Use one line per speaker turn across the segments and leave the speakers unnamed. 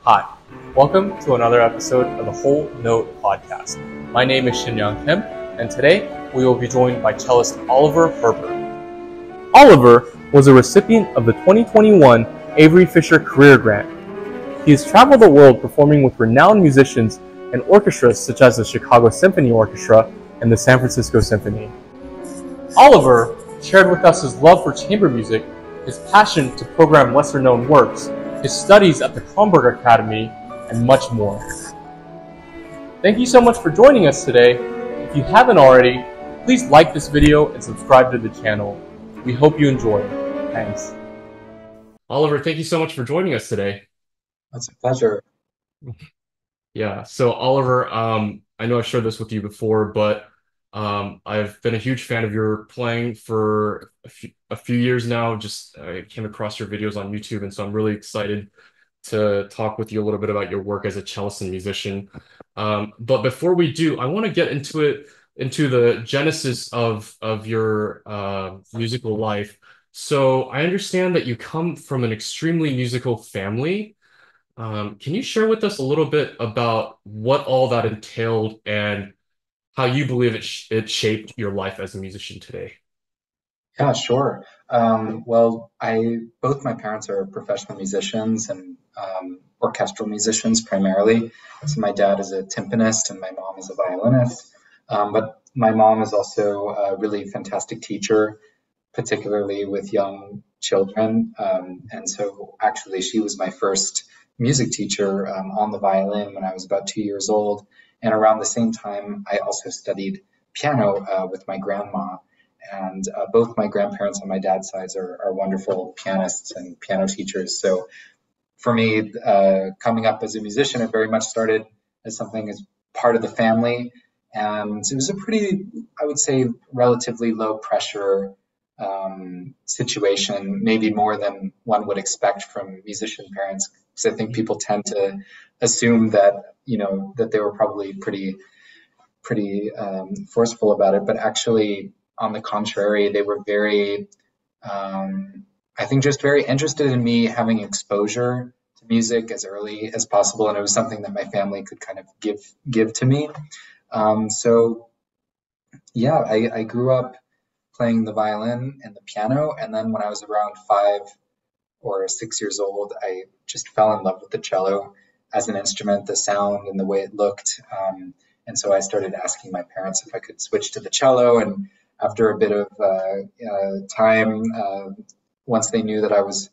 Hi, welcome to another episode of the Whole Note Podcast. My name is Shin-Young Kim, and today we will be joined by cellist Oliver Herbert. Oliver was a recipient of the 2021 Avery Fisher Career Grant. He has traveled the world performing with renowned musicians and orchestras such as the Chicago Symphony Orchestra and the San Francisco Symphony. Oliver shared with us his love for chamber music, his passion to program lesser-known works, his studies at the Kronberg Academy, and much more. Thank you so much for joining us today. If you haven't already, please like this video and subscribe to the channel. We hope you enjoy. Thanks. Oliver, thank you so much for joining us today.
That's a pleasure.
Yeah, so Oliver, I know I've shared this with you before, but I've been a huge fan of your playing for a few years now. I came across your videos on YouTube, and so I'm really excited to talk with you a little bit about your work as a cellist and musician. But before we do, I want to get into the genesis of your musical life. So I understand that you come from an extremely musical family. Can you share with us a little bit about what all that entailed and how you believe it shaped your life as a musician today?
Yeah, sure. Both my parents are professional musicians and orchestral musicians primarily. So my dad is a timpanist and my mom is a violinist. But my mom is also a really fantastic teacher, particularly with young children. And so actually she was my first music teacher on the violin when I was about 2 years old. And around the same time, I also studied piano with my grandma. And both my grandparents on my dad's side are wonderful pianists and piano teachers. So for me, coming up as a musician, it very much started as something as part of the family. And it was a pretty, I would say, relatively low pressure situation, maybe more than one would expect from musician parents. Because I think people tend to assume that, that they were probably pretty forceful about it. But actually, on the contrary, they were very, I think, just very interested in me having exposure to music as early as possible. And it was something that my family could kind of give to me. I grew up playing the violin and the piano. And then when I was around 5 or 6 years old, I just fell in love with the cello as an instrument, the sound and the way it looked. And so I started asking my parents if I could switch to the cello. And after a bit of time, once they knew that I was,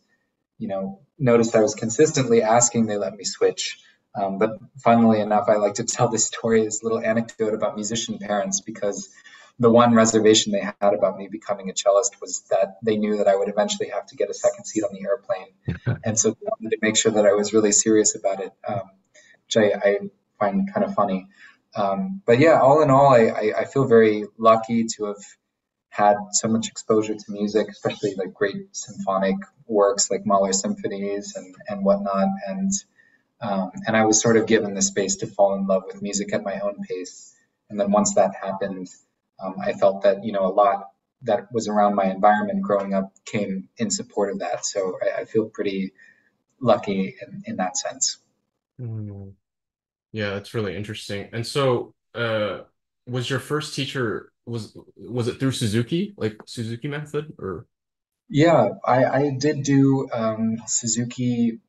noticed I was consistently asking, they let me switch. But funnily enough, I like to tell this story, this little anecdote about musician parents, because the one reservation they had about me becoming a cellist was that they knew that I would eventually have to get a second seat on the airplane. And so they wanted to make sure that I was really serious about it, which I find kind of funny. But yeah, all in all, I feel very lucky to have had so much exposure to music, especially like great symphonic works like Mahler's symphonies and whatnot. And I was sort of given the space to fall in love with music at my own pace. And then once that happened, I felt that, a lot that was around my environment growing up came in support of that. So I feel pretty lucky in that sense.
Mm. Yeah, that's really interesting. And so, was your first teacher, was it through Suzuki, like Suzuki method, or?
Yeah, I did do Suzuki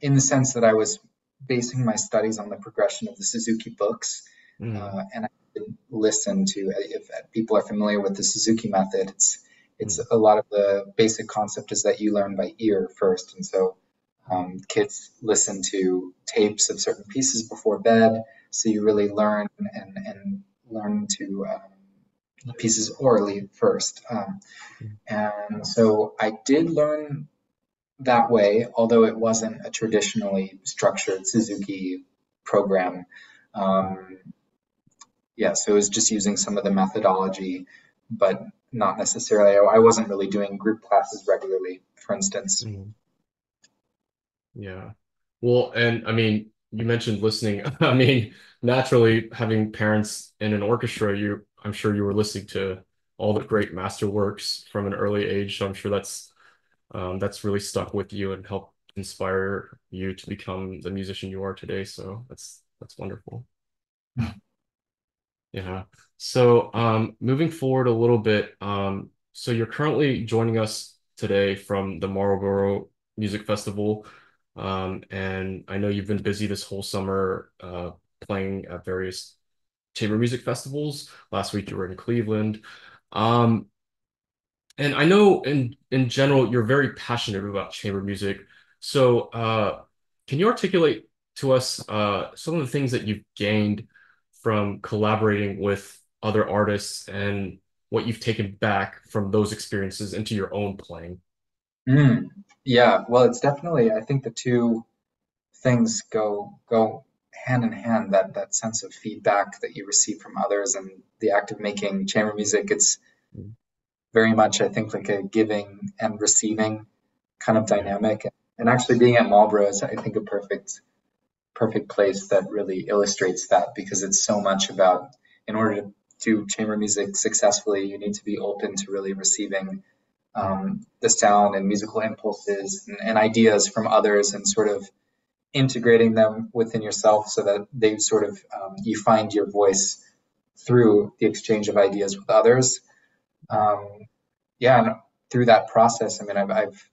in the sense that I was basing my studies on the progression of the Suzuki books. And I did listen to, if people are familiar with the Suzuki method, it's a lot of the basic concept is that you learn by ear first. And so kids listen to tapes of certain pieces before bed. So you really learn and learn to the pieces orally first. And so I did learn that way, although it wasn't a traditionally structured Suzuki program. So it was just using some of the methodology, but not necessarily. I wasn't really doing group classes regularly, for instance.
Yeah. Well, and I mean, you mentioned listening. I mean, naturally, having parents in an orchestra, I'm sure you were listening to all the great masterworks from an early age. So I'm sure that's really stuck with you and helped inspire you to become the musician you are today. So that's wonderful. Yeah. So moving forward a little bit, so you're currently joining us today from the Marlborough Music Festival. And I know you've been busy this whole summer playing at various chamber music festivals. Last week you were in Cleveland. Um, and I know in general you're very passionate about chamber music. So can you articulate to us some of the things that you've gained from collaborating with other artists and what you've taken back from those experiences into your own playing?
Mm, yeah, well, it's definitely, I think the two things go hand in hand, that sense of feedback that you receive from others and the act of making chamber music. It's very much, I think, like a giving and receiving kind of
Yeah.
dynamic. And actually being at Marlborough is, I think, a perfect place that really illustrates that, because it's so much about, in order to do chamber music successfully, you need to be open to really receiving the sound and musical impulses and ideas from others, and sort of integrating them within yourself so that they sort of you find your voice through the exchange of ideas with others. Um, yeah, and through that process, I mean, I've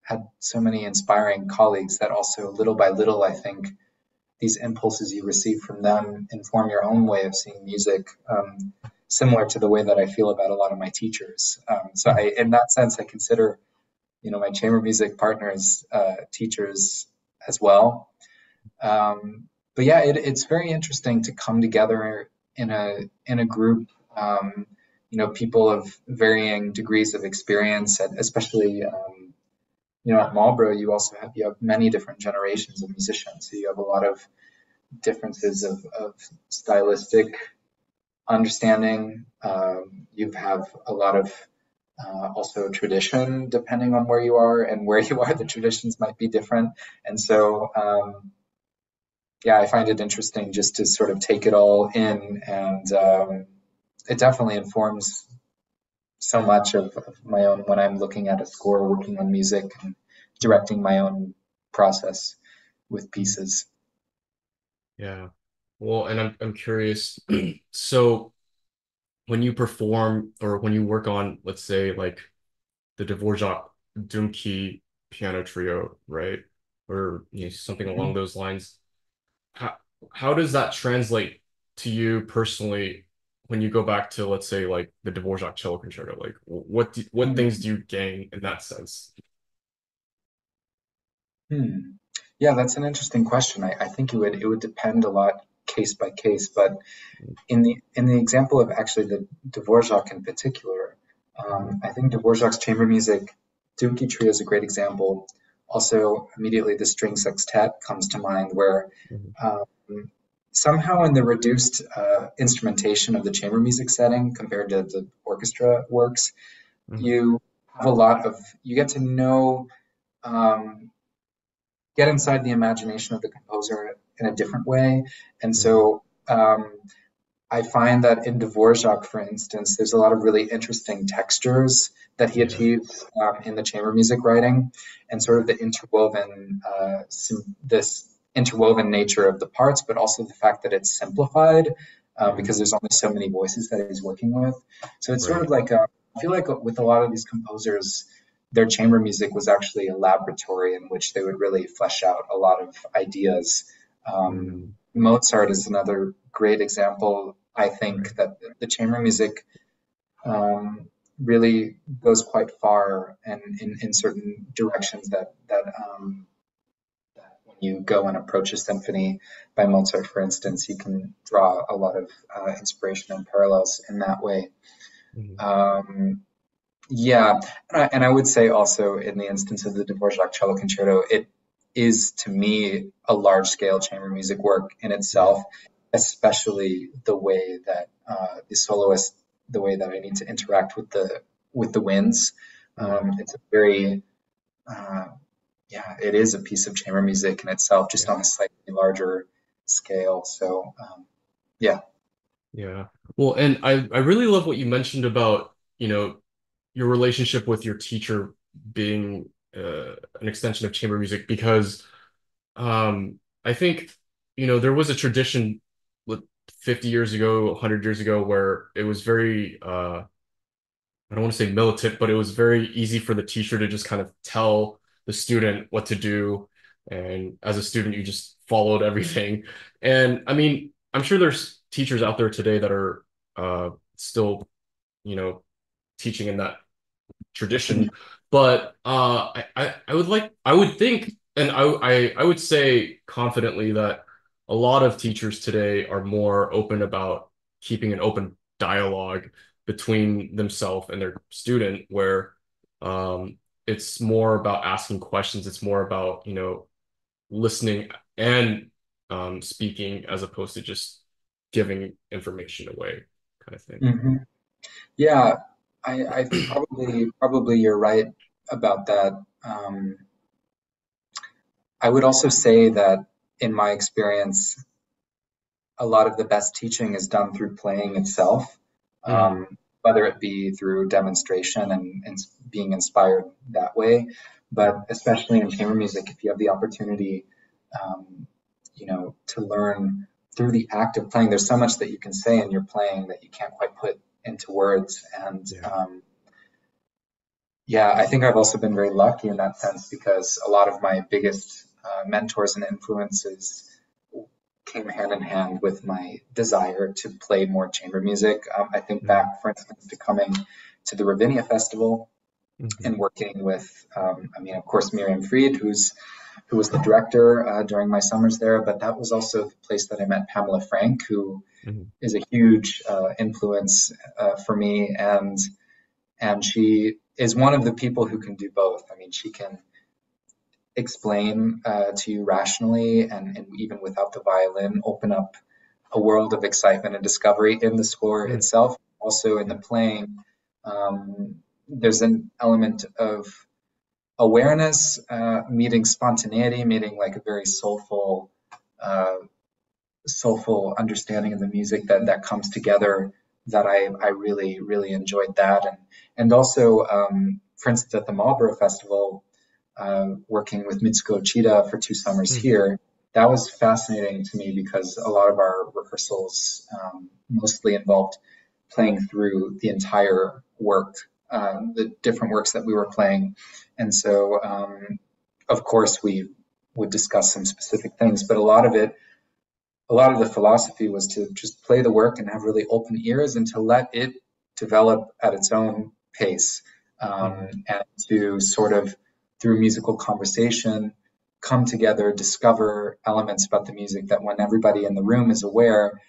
had so many inspiring colleagues that also, little by little, I think these impulses you receive from them inform your own way of seeing music, similar to the way that I feel about a lot of my teachers. In that sense, I consider, my chamber music partners, teachers as well. But yeah, it's very interesting to come together in a group. People of varying degrees of experience, and especially at Marlborough, you have many different generations of musicians. So you have a lot of differences of stylistic understanding. You have a lot of also tradition, depending on where you are and where you are. The traditions might be different, and so yeah, I find it interesting just to sort of take it all in, and it definitely informs so much of my own when I'm looking at a score, working on music, and directing my own process with pieces.
Yeah. Well, and I'm curious. So when you perform or when you work on, let's say, like the Dvorak Dumki piano trio, right? Or something along those lines. How how does that translate to you personally when you go back to, let's say, like the Dvorak cello concerto? Like what things
Mhm.
do you gain in that sense?
Hmm. Yeah, that's an interesting question. I think it would depend a lot case by case, but in the example of actually the Dvorak in particular,
Mhm.
I think Dvorak's chamber music, Dookie Trio is a great example. Also, immediately the string sextet comes to mind, where
Mhm.
um, somehow in the reduced instrumentation of the chamber music setting compared to the orchestra works,
Mhm.
you have you get to know, um, get inside the imagination of the composer in a different way. And
Mhm.
so I find that in Dvorak, for instance, there's a lot of really interesting textures that he
Yeah.
achieves in the chamber music writing, and sort of this interwoven nature of the parts, but also the fact that it's simplified,
Mhm.
because there's only so many voices that he's working with. So it's sort of
Right.
like I feel like with a lot of these composers, their chamber music was actually a laboratory in which they would really flesh out a lot of ideas.
Mm.
Mozart is another great example. I think
Right.
that the chamber music really goes quite far, and in certain directions that when you go and approach a symphony by Mozart, for instance, you can draw a lot of inspiration and parallels in that way.
Mhm.
Um, yeah, and I would say also in the instance of the Dvorak Cello Concerto, it is to me a large scale chamber music work in
Yeah.
itself, especially the way that the soloist, the way that I need to interact with the winds.
Yeah.
It's a very uh, yeah, it is a piece of chamber music in itself, just
Yeah.
on a slightly larger scale. So yeah.
Yeah. Well, and I really love what you mentioned about, your relationship with your teacher being an extension of chamber music because I think, there was a tradition 50 years ago, 100 years ago, where it was very, I don't want to say militant, but it was very easy for the teacher to just kind of tell the student what to do. And as a student, you just followed everything. And I mean, I'm sure there's teachers out there today that are still, teaching in that tradition. But I would think, and I would say confidently that a lot of teachers today are more open about keeping an open dialogue between themselves and their student, where it's more about asking questions. It's more about, listening and speaking as opposed to just giving information away kind of thing.
Hmm. Yeah, I probably you're right about that. I would also say that in my experience, a lot of the best teaching is done through playing itself, whether it be through demonstration and being inspired that way. But especially in chamber music, if you have the opportunity, to learn through the act of playing, there's so much that you can say in your playing that you can't quite put into words. And I think I've also been very lucky in that sense because a lot of my biggest mentors and influences came hand in hand with my desire to play more chamber music. I think back, for instance, to coming to the Ravinia Festival and working with, of course, Miriam Fried, who was the director during my summers there, but that was also the place that I met Pamela Frank, who is a huge influence for me, and she is one of the people who can do both. I mean, she can explain to you rationally and even without the violin, open up a world of excitement and discovery in the score itself. Also in the playing, there's an element of awareness, meeting spontaneity, meeting like a very soulful understanding of the music that comes together, that I really, really enjoyed that. And also, for instance, at the Marlborough Festival, working with Mitsuko Chida for 2 summers here, that was fascinating to me because a lot of our rehearsals mostly involved playing through the entire work, the different works that we were playing. And so, of course, we would discuss some specific things, but a lot of the philosophy was to just play the work and have really open ears and to let it develop at its own pace, and to sort of, through musical conversation, come together, discover elements about the music that when everybody in the room is aware,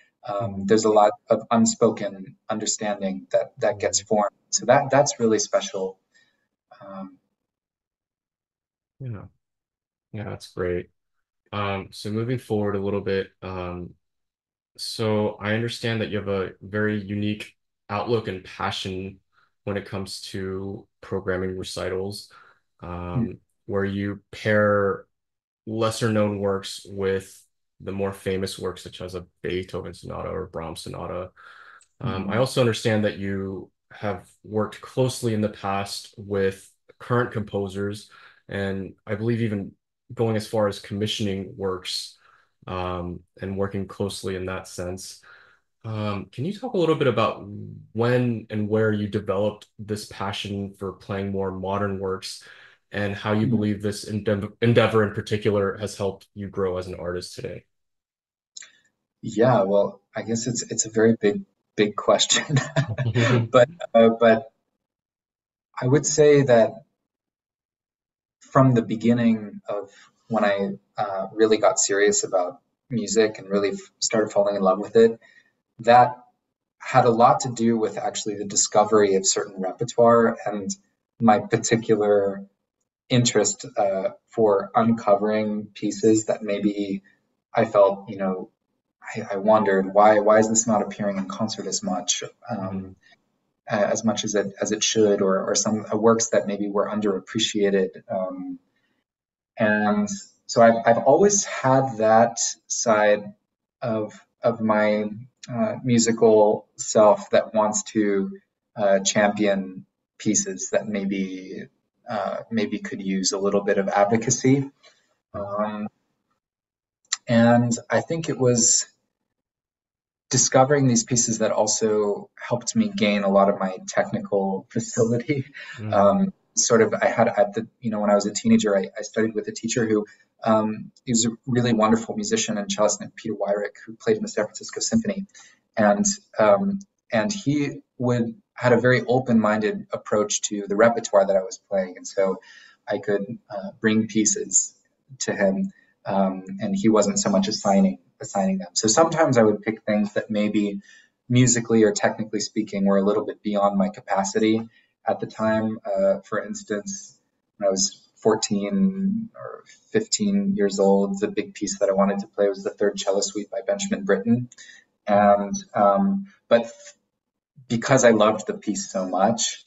there's a lot of unspoken understanding that gets formed. So that's really special.
Yeah, that's great. So moving forward a little bit, so I understand that you have a very unique outlook and passion when it comes to programming recitals, where you pair lesser known works with the more famous works such as a Beethoven sonata or Brahms sonata. I also understand that you have worked closely in the past with current composers, and I believe even going as far as commissioning works, and working closely in that sense. Can you talk a little bit about when and where you developed this passion for playing more modern works and how you believe this endeavor in particular has helped you grow as an artist today?
Yeah, well, I guess it's a very big question, but I would say that from the beginning of when I really got serious about music and really started falling in love with it, that had a lot to do with actually the discovery of certain repertoire and my particular interest for uncovering pieces that maybe I felt, I wondered why is this not appearing in concert as much as it should, or some works that maybe were underappreciated, and so I've always had that side of my musical self that wants to champion pieces that maybe maybe could use a little bit of advocacy. And I think it was discovering these pieces that also helped me gain a lot of my technical facility. I had at the, when I was a teenager, I studied with a teacher who, he was a really wonderful musician and cellist named Peter Weyrich, who played in the San Francisco Symphony. And he had a very open-minded approach to the repertoire that I was playing. And so I could bring pieces to him, and he wasn't so much assigning them. So sometimes I would pick things that maybe musically or technically speaking were a little bit beyond my capacity at the time. For instance, when I was 14 or 15 years old, the big piece that I wanted to play was the Third Cello Suite by Benjamin Britten. And but because I loved the piece so much,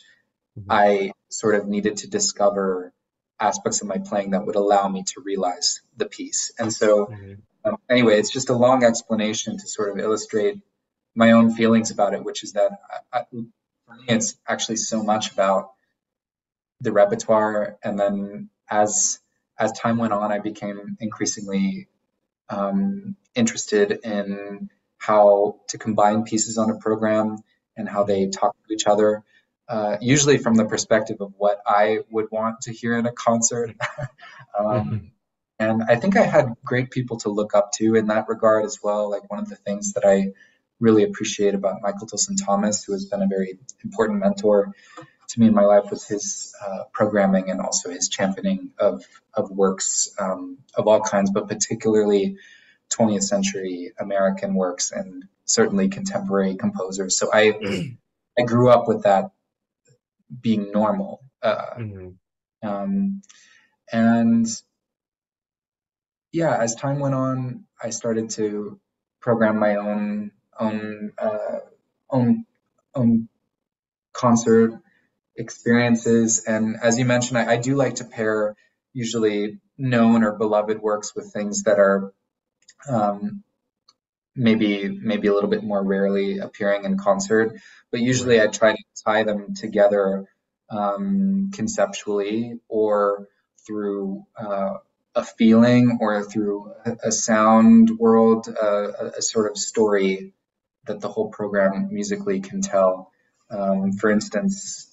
I sort of needed to discover aspects of my playing that would allow me to realize the piece. And so anyway, it's just a long explanation to sort of illustrate my own feelings about it, which is that for me, it's actually so much about the repertoire. And then as time went on, I became increasingly interested in how to combine pieces on a program and how they talk to each other, usually from the perspective of what I would want to hear in a concert. And I think I had great people to look up to in that regard as well. Like, one of the things that I really appreciate about Michael Tilson Thomas, who has been a very important mentor to me in my life, was his programming and also his championing of works of all kinds, but particularly 20th century American works and certainly contemporary composers. So I grew up with that being normal. And yeah, as time went on, I started to program my own concert experiences. And as you mentioned, I do like to pair usually known or beloved works with things that are maybe a little bit more rarely appearing in concert. But usually I try to tie them together conceptually, or through a feeling, or through a sound world, a sort of story that the whole program musically can tell. For instance,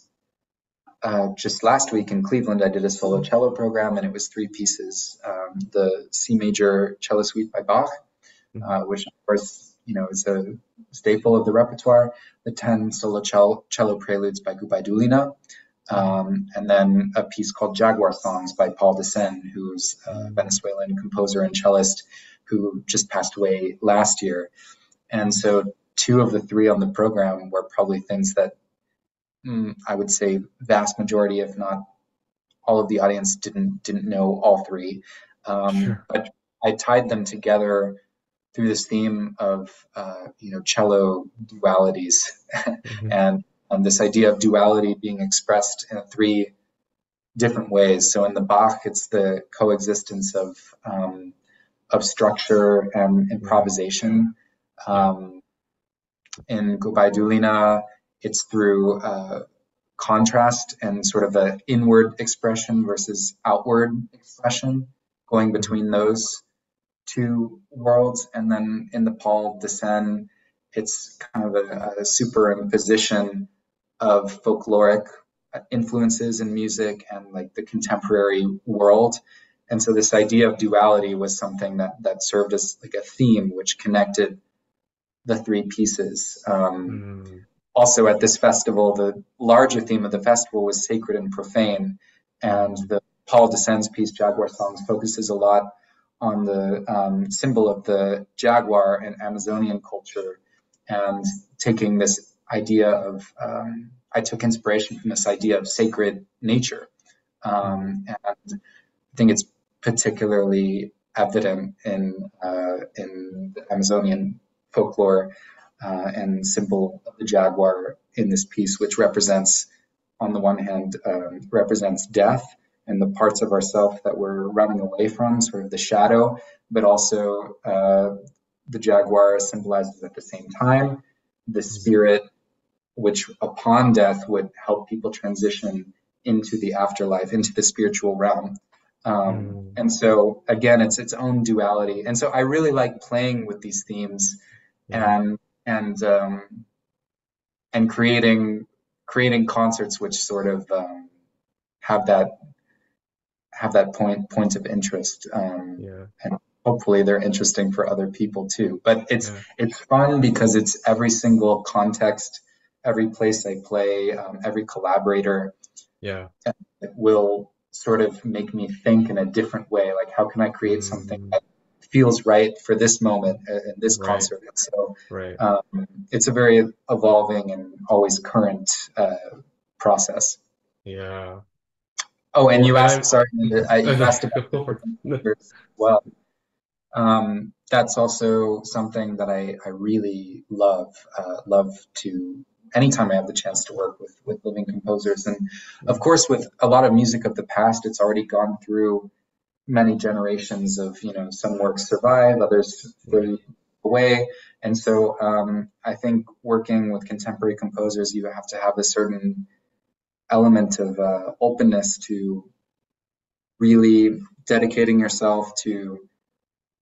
just last week in Cleveland, I did a solo cello program, and it was 3 pieces. The C major cello suite by Bach, which of course, is a staple of the repertoire. The 10 solo cello preludes by Gubaidulina. And then a piece called Jaguar Songs by Paul Desen, who's a Venezuelan composer and cellist who just passed away last year. And so 2 of the 3 on the program were probably things that I would say vast majority, if not all of the audience, didn't know all 3. But I tied them together through this theme of cello dualities and this idea of duality being expressed in 3 different ways. So in the Bach, it's the coexistence of structure and improvisation. In Gubaidulina, it's through contrast and sort of an inward expression versus outward expression, going between those 2 worlds. And then in the Paul Desen, it's kind of a superimposition of folkloric influences in music and like the contemporary world. And so this idea of duality was something that served as like a theme which connected the 3 pieces. Also at this festival, the larger theme of the festival was sacred and profane. And the Paul Desen's piece, Jaguar Songs, focuses a lot on the symbol of the jaguar in Amazonian culture, and taking this idea of, I took inspiration from this idea of sacred nature. And I think it's particularly evident in the Amazonian folklore and symbol of the jaguar in this piece, which represents, on the one hand, represents death and the parts of ourself that we're running away from, sort of the shadow, but also the jaguar symbolizes at the same time the spirit, which upon death would help people transition into the afterlife, into the spiritual realm. And so again, it's its own duality. And so I really like playing with these themes and creating concerts which sort of have that point of interest. And hopefully they're interesting for other people too. But it's fun because it's every single context, every place I play, every collaborator will sort of make me think in a different way. Like, how can I create something that feels right for this moment in this concert? And so it's a very evolving and always current process.
Yeah.
Oh, and you asked, sorry, you asked about as well. That's also something that I really love to, anytime I have the chance to work with living composers. And of course, with a lot of music of the past, it's already gone through many generations of, some works survive, others fade away. And so I think working with contemporary composers, you have to have a certain element of openness to really dedicating yourself to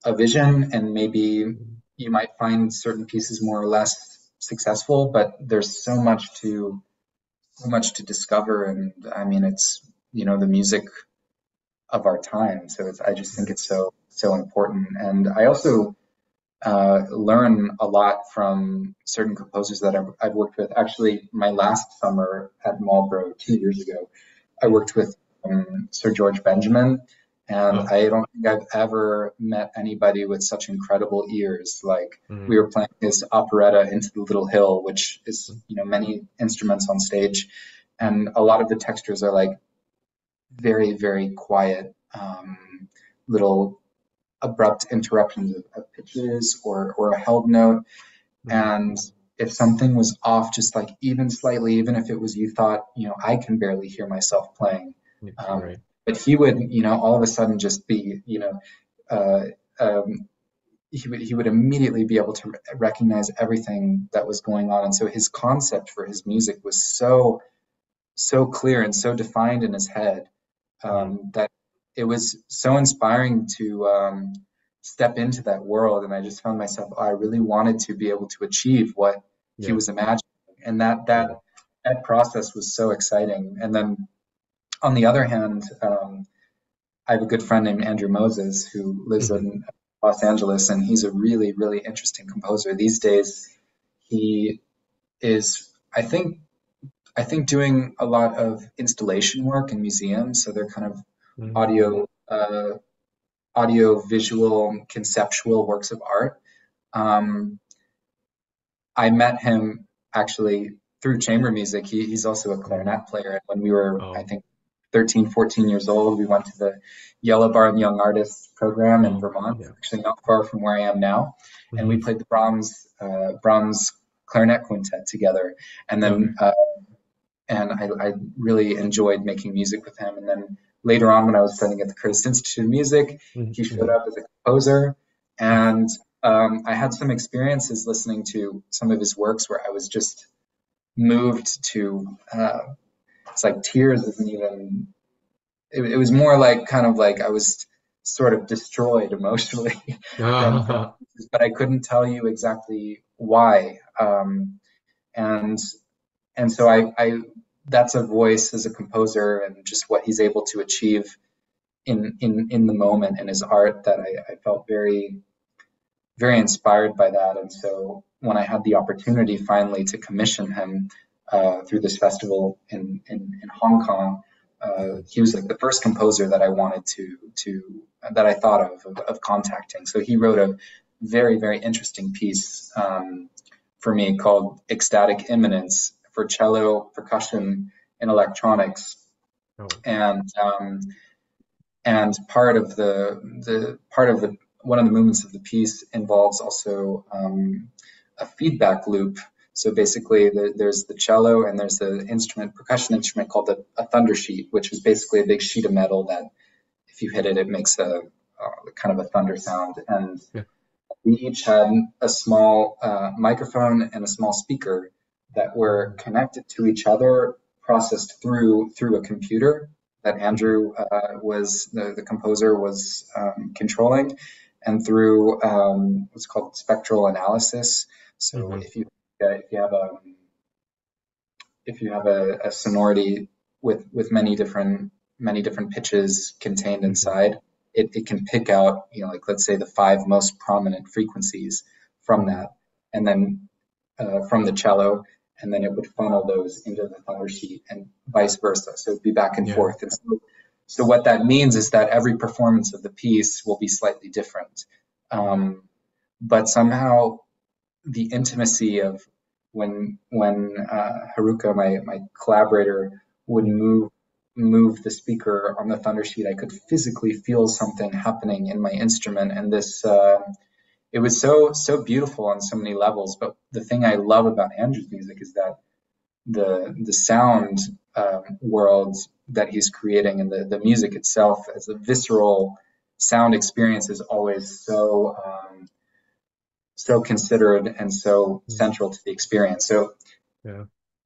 a vision, and maybe you might find certain pieces more or less successful, but there's so much to discover. And I mean, it's the music of our time, so I just think it's so important. And I also learn a lot from certain composers that I've worked with. Actually, my last summer at Marlborough 2 years ago, I worked with Sir George Benjamin, and I don't think I've ever met anybody with such incredible ears. Like, we were playing his operetta Into the Little Hill, which is, many instruments on stage, and a lot of the textures are like very, very quiet, little abrupt interruptions of pitches or a held note. And if something was off just like even slightly, even if it was, you thought, I can barely hear myself playing. But he would, all of a sudden just be, he would immediately be able to recognize everything that was going on. And so his concept for his music was so clear and so defined in his head, that it was so inspiring to step into that world. And I just found myself, I really wanted to be able to achieve what he was imagining. And that process was so exciting. And then on the other hand, I have a good friend named Andrew Moses who lives in Los Angeles, and he's a really, really interesting composer. These days, he is, I think doing a lot of installation work in museums. So they're kind of audio, visual, conceptual works of art. I met him actually through chamber music. He's also a clarinet player. And when we were, I think, 13, 14 years old, we went to the Yellow Barn Young Artists program in Vermont, actually not far from where I am now. And we played the Brahms clarinet quintet together. And then and I really enjoyed making music with him. And then later on, when I was studying at the Curtis Institute of Music, he showed up as a composer. And I had some experiences listening to some of his works where I was just moved to, it's like tears isn't even, it was more like kind of like I was sort of destroyed emotionally from but I couldn't tell you exactly why. And so I that's a voice as a composer, and just what he's able to achieve in the moment in his art, that I felt very, very inspired by that. And so when I had the opportunity finally to commission him through this festival in Hong Kong, he was like the first composer that I wanted to that I thought of contacting. So he wrote a very, very interesting piece for me called Ecstatic Immanence for cello, percussion, and electronics. And part of the one of the movements of the piece involves also a feedback loop. So basically, there's the cello, and there's the percussion instrument called a thunder sheet, which is basically a big sheet of metal that, if you hit it, it makes a kind of a thunder sound. And we each had a small microphone and a small speaker that were connected to each other processed through a computer that Andrew was the composer was controlling, and through what's called spectral analysis. So if you have a sonority with many different pitches contained inside, it can pick out, like, let's say, the 5 most prominent frequencies from that, and then from the cello, and then it would funnel those into the thunder sheet and vice versa. So it'd be back and forth. And so what that means is that every performance of the piece will be slightly different. But somehow the intimacy of when Haruka, my collaborator, would move the speaker on the thunder sheet, I could physically feel something happening in my instrument, and this it was so beautiful on so many levels. But the thing I love about Andrew's music is that the sound world that he's creating, and the music itself as a visceral sound experience, is always so considered and so central to the experience. So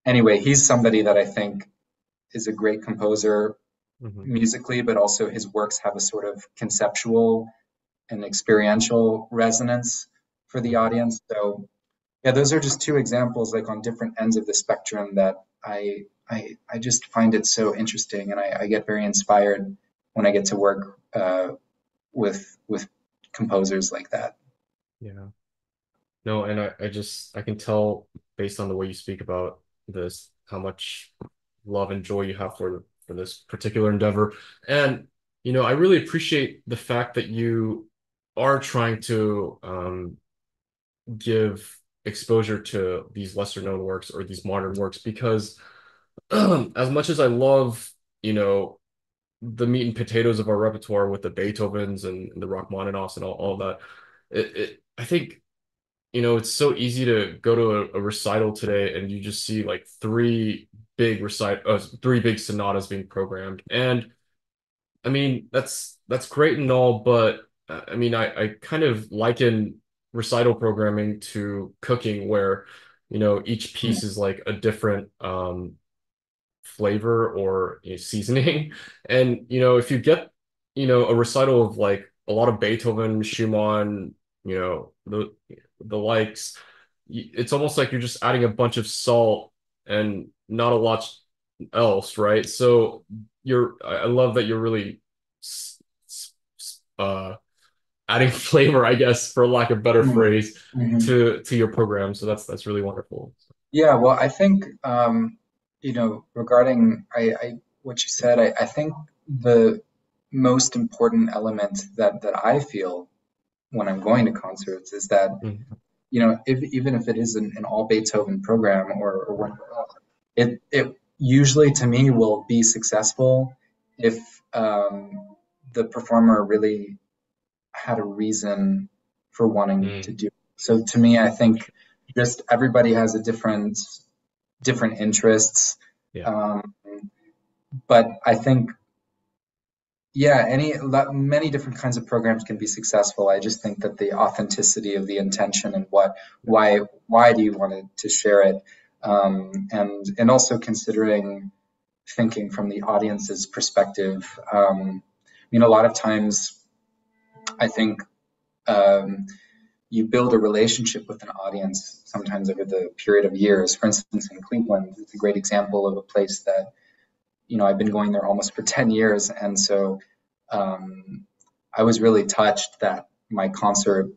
anyway, he's somebody that I think is a great composer musically, but also his works have a sort of conceptual and experiential resonance for the audience. So yeah, those are just 2 examples, like on different ends of the spectrum, that I just find it so interesting, and I get very inspired when I get to work with composers like that.
Yeah. No, and I can tell based on the way you speak about this, how much love and joy you have for this particular endeavor. And, I really appreciate the fact that you are trying to give exposure to these lesser known works or these modern works, because as much as I love, the meat and potatoes of our repertoire with the Beethovens and the Rachmaninoffs and all that, I think, it's so easy to go to a recital today and you just see like 3 big sonatas being programmed. And I mean, that's great and all, but I mean, I kind of liken recital programming to cooking, where, each piece is like a different flavor or seasoning. And, if you get, a recital of like a lot of Beethoven, Schumann, the likes, it's almost like you're just adding a bunch of salt and not a lot else, right? So I love that you're really adding flavor, I guess, for lack of a better phrase, to your program. So that's really wonderful.
Yeah, well, I think regarding what you said, I think the most important element that I feel when I'm going to concerts is that even if it is an all Beethoven program or whatever else, it usually, to me, will be successful if the performer really had a reason for wanting to do it. So to me, I think just everybody has a different interests. But I think, many different kinds of programs can be successful. I just think that the authenticity of the intention and why do you want to share it, and also thinking from the audience's perspective. A lot of times, I think you build a relationship with an audience sometimes over the period of years. For instance, in Cleveland, it's a great example of a place that, I've been going there almost for 10 years. And so I was really touched that my concert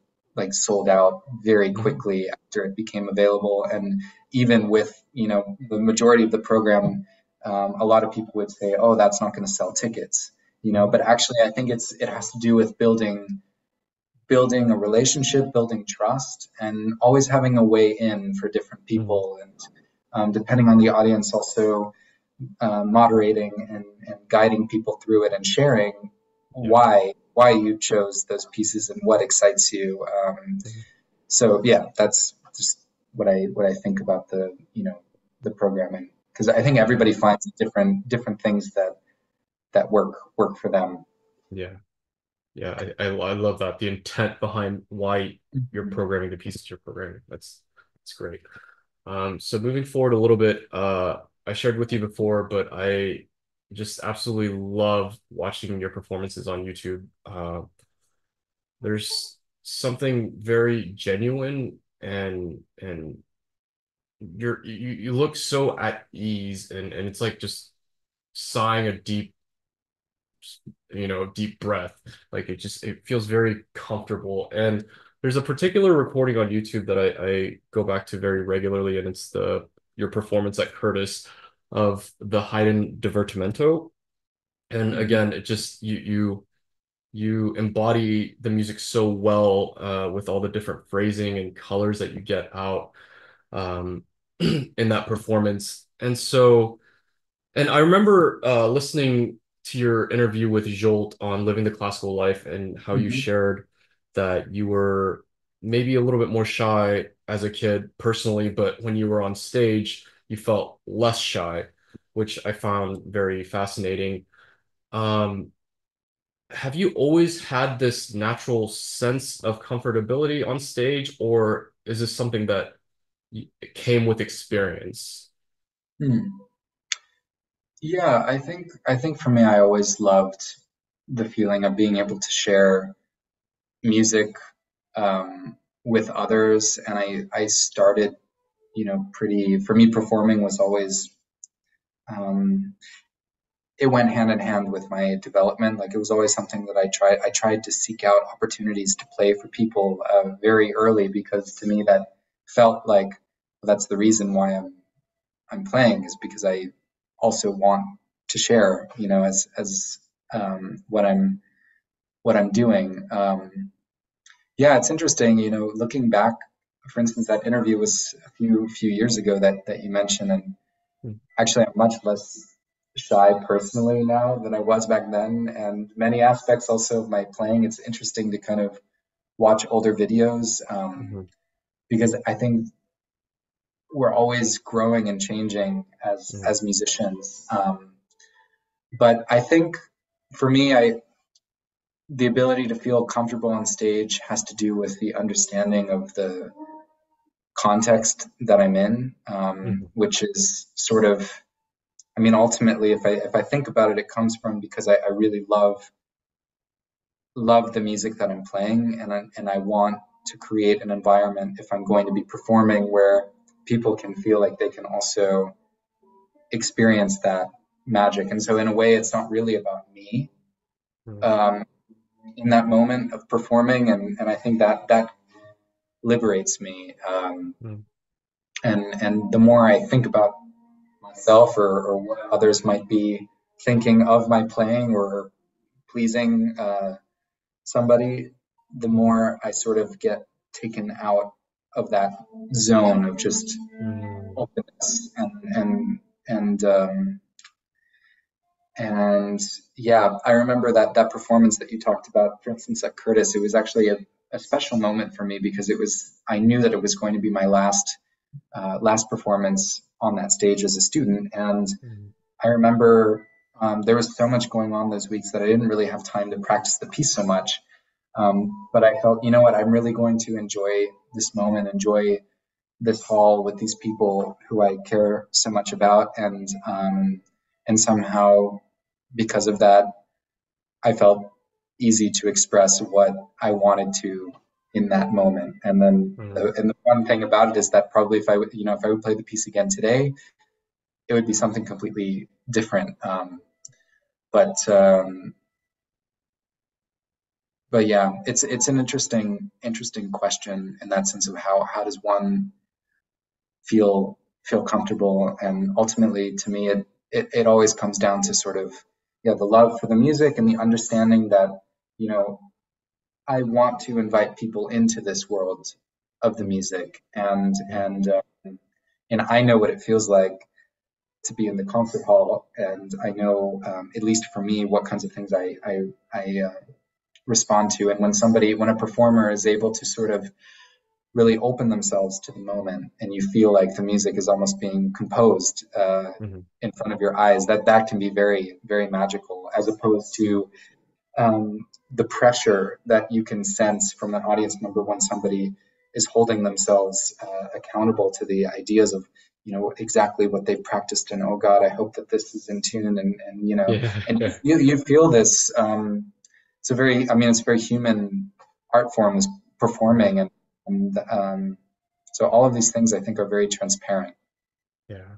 sold out very quickly after it became available. And even with, the majority of the program, a lot of people would say, oh, that's not going to sell tickets, but actually I think it has to do with building a relationship, building trust, and always having a way in for different people. And depending on the audience, also moderating and guiding people through it and sharing why you chose those pieces and what excites you. So yeah, that's just what I think about the programming, because I think everybody finds different things that work for them.
Yeah, I love that, the intent behind why you're programming the pieces you're programming. That's great. So moving forward a little bit, I shared with you before, but I just absolutely love watching your performances on YouTube. There's something very genuine and you look so at ease and it's like just sighing a deep deep breath. Like it feels very comfortable. And there's a particular recording on YouTube that I go back to very regularly, and it's the your performance at Curtis of the Haydn Divertimento. And
Mhm.
again, it just you embody the music so well with all the different phrasing and colors that you get out um, in that performance. And I remember listening to your interview with Jolt on Living the Classical Life and how you
Mhm.
shared that you were maybe a little bit more shy as a kid personally, but when you were on stage, you felt less shy, which I found very fascinating. Um, have you always had this natural sense of comfortability on stage, or is this something that came with experience?
Hmm. Yeah, I think for me, I always loved the feeling of being able to share music with others, and I started, pretty for me, performing was always um, it went hand in hand with my development. Like it was always something that I tried to seek out opportunities to play for people very early, because to me that felt like that's the reason why I'm playing, is because I also want to share, as what I'm doing. Yeah, it's interesting, looking back. For instance, that interview was a few years ago that you mentioned, and actually, I'm much less shy personally now than I was back then. And many aspects also of my playing, it's interesting to kind of watch older videos,
Mhm.
because I think we're always growing and changing
Mhm.
as musicians. But I think for me, the ability to feel comfortable on stage has to do with the understanding of the context that I'm in,
Mhm.
which is sort of, I mean, ultimately, if I think about it, it comes from because I really love the music that I'm playing, and I want to create an environment, if I'm going to be performing, where people can feel like they can also experience that magic. And so in a way, it's not really about me
Mhm.
um, in that moment of performing, and I think that liberates me.
Mhm.
And the more I think about myself, or what others might be thinking of my playing or pleasing somebody, the more I sort of get taken out of that zone of just
Mhm.
openness and and yeah, I remember that performance that you talked about, for instance, at Curtis. It was actually a special moment for me, because I knew that it was going to be my last performance on that stage as a student. And
Mhm.
I remember there was so much going on those weeks that I didn't really have time to practice the piece so much. But I felt, you know what, I'm really going to enjoy this moment, enjoy this hall with these people who I care so much about, and somehow, because of that, I felt easy to express what I wanted to in that moment. And then
Mhm.
and the fun thing about it is that probably if I would play the piece again today, it would be something completely different. But but yeah, it's an interesting question in that sense of how does one feel comfortable. And ultimately, to me, it always comes down to sort of, yeah, the love for the music and the understanding that, you know I want to invite people into this world of the music,
Mhm.
and I know what it feels like to be in the concert hall, and I know, at least for me, what kinds of things I respond to. And when a performer is able to sort of really open themselves to the moment, and you feel like the music is almost being composed
Mhm.
in front of your eyes, that can be very, very magical, as opposed to the pressure that you can sense from an audience member when somebody is holding themselves accountable to the ideas of, exactly what they've practiced, and oh God, I hope that this is in tune,
Yeah.
and you feel this. It's a very human art form, is performing, and so all of these things I think are very transparent.
Yeah.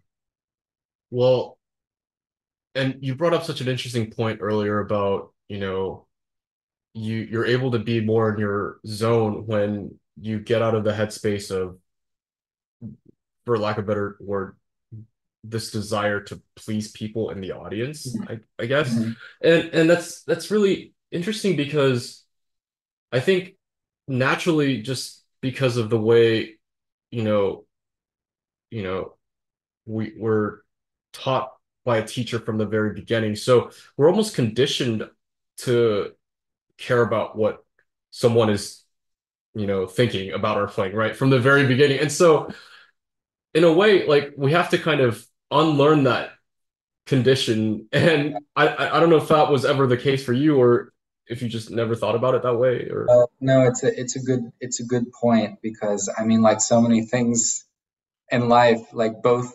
Well, and you brought up such an interesting point earlier about, you're able to be more in your zone when you get out of the headspace of, for lack of a better word, this desire to please people in the audience, I guess.
Mm-hmm.
And that's really interesting because I think naturally, just because of the way, you know, you know, we're taught by a teacher from the very beginning. So we're almost conditioned to care about what someone is, thinking about our playing, right? From the very beginning. And so in a way, like we have to kind of unlearn that condition. And I don't know if that was ever the case for you, or if you just never thought about it that way, or
No, it's a good point, because I mean, like so many things in life, like both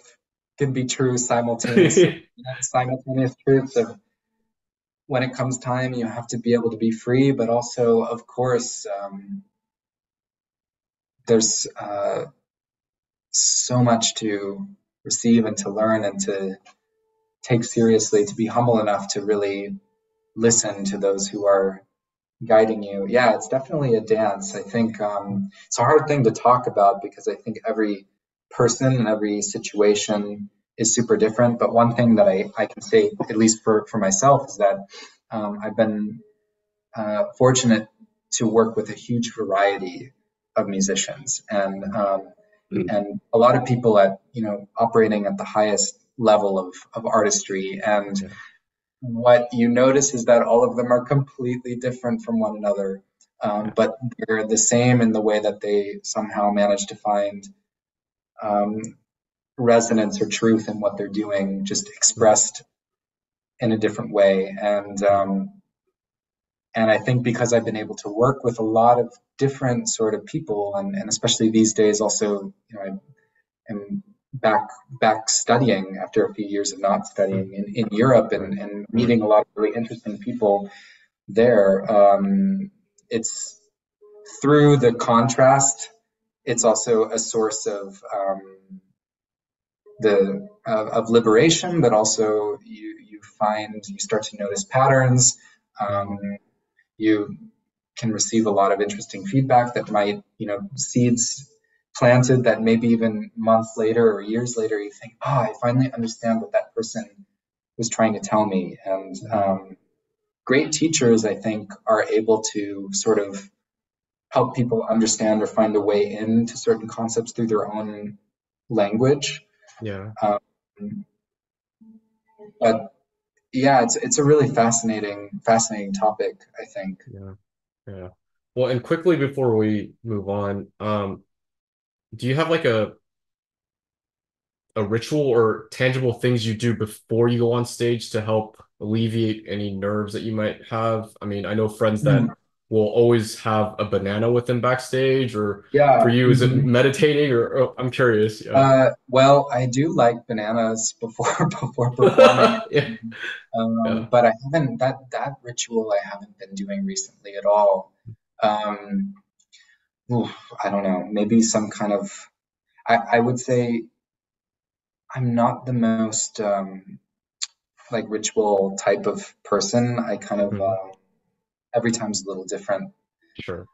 can be true simultaneously. Simultaneous truths of, when it comes time, you have to be able to be free, but also, of course, there's so much to receive and to learn and to take seriously, to be humble enough to really listen to those who are guiding you. Yeah, it's definitely a dance. I think it's a hard thing to talk about, because I think every person and every situation is super different. But one thing that I can say, at least for myself, is that I've been fortunate to work with a huge variety of musicians, and a lot of people at operating at the highest level of artistry. And
yeah.
what you notice is that all of them are completely different from one another, but they're the same in the way that they somehow manage to find resonance or truth in what they're doing, just expressed in a different way. And I think because I've been able to work with a lot of different sort of people, and especially these days, also, I am back studying after a few years of not studying in Europe, and meeting a lot of really interesting people there. It's through the contrast. It's also a source of liberation, but also you start to notice patterns. You can receive a lot of interesting feedback that might, seeds planted that maybe even months later or years later, you think, I finally understand what that person was trying to tell me. And great teachers, I think, are able to sort of help people understand or find a way into certain concepts through their own language.
Yeah.
But yeah, it's a really fascinating topic, I think.
Yeah. Yeah. Well, and quickly before we move on, do you have like a ritual or tangible things you do before you go on stage to help alleviate any nerves that you might have? I mean, I know friends that will always have a banana with them backstage, or for
Yeah.
you, is it meditating, or I'm curious. Yeah.
Well, I do like bananas before performing.
Yeah. Yeah.
But I haven't that ritual I haven't been doing recently at all. Um, I don't know, maybe some kind of, I would say I'm not the most like ritual type of person. I kind of
Mhm.
every time's a little different.
Sure.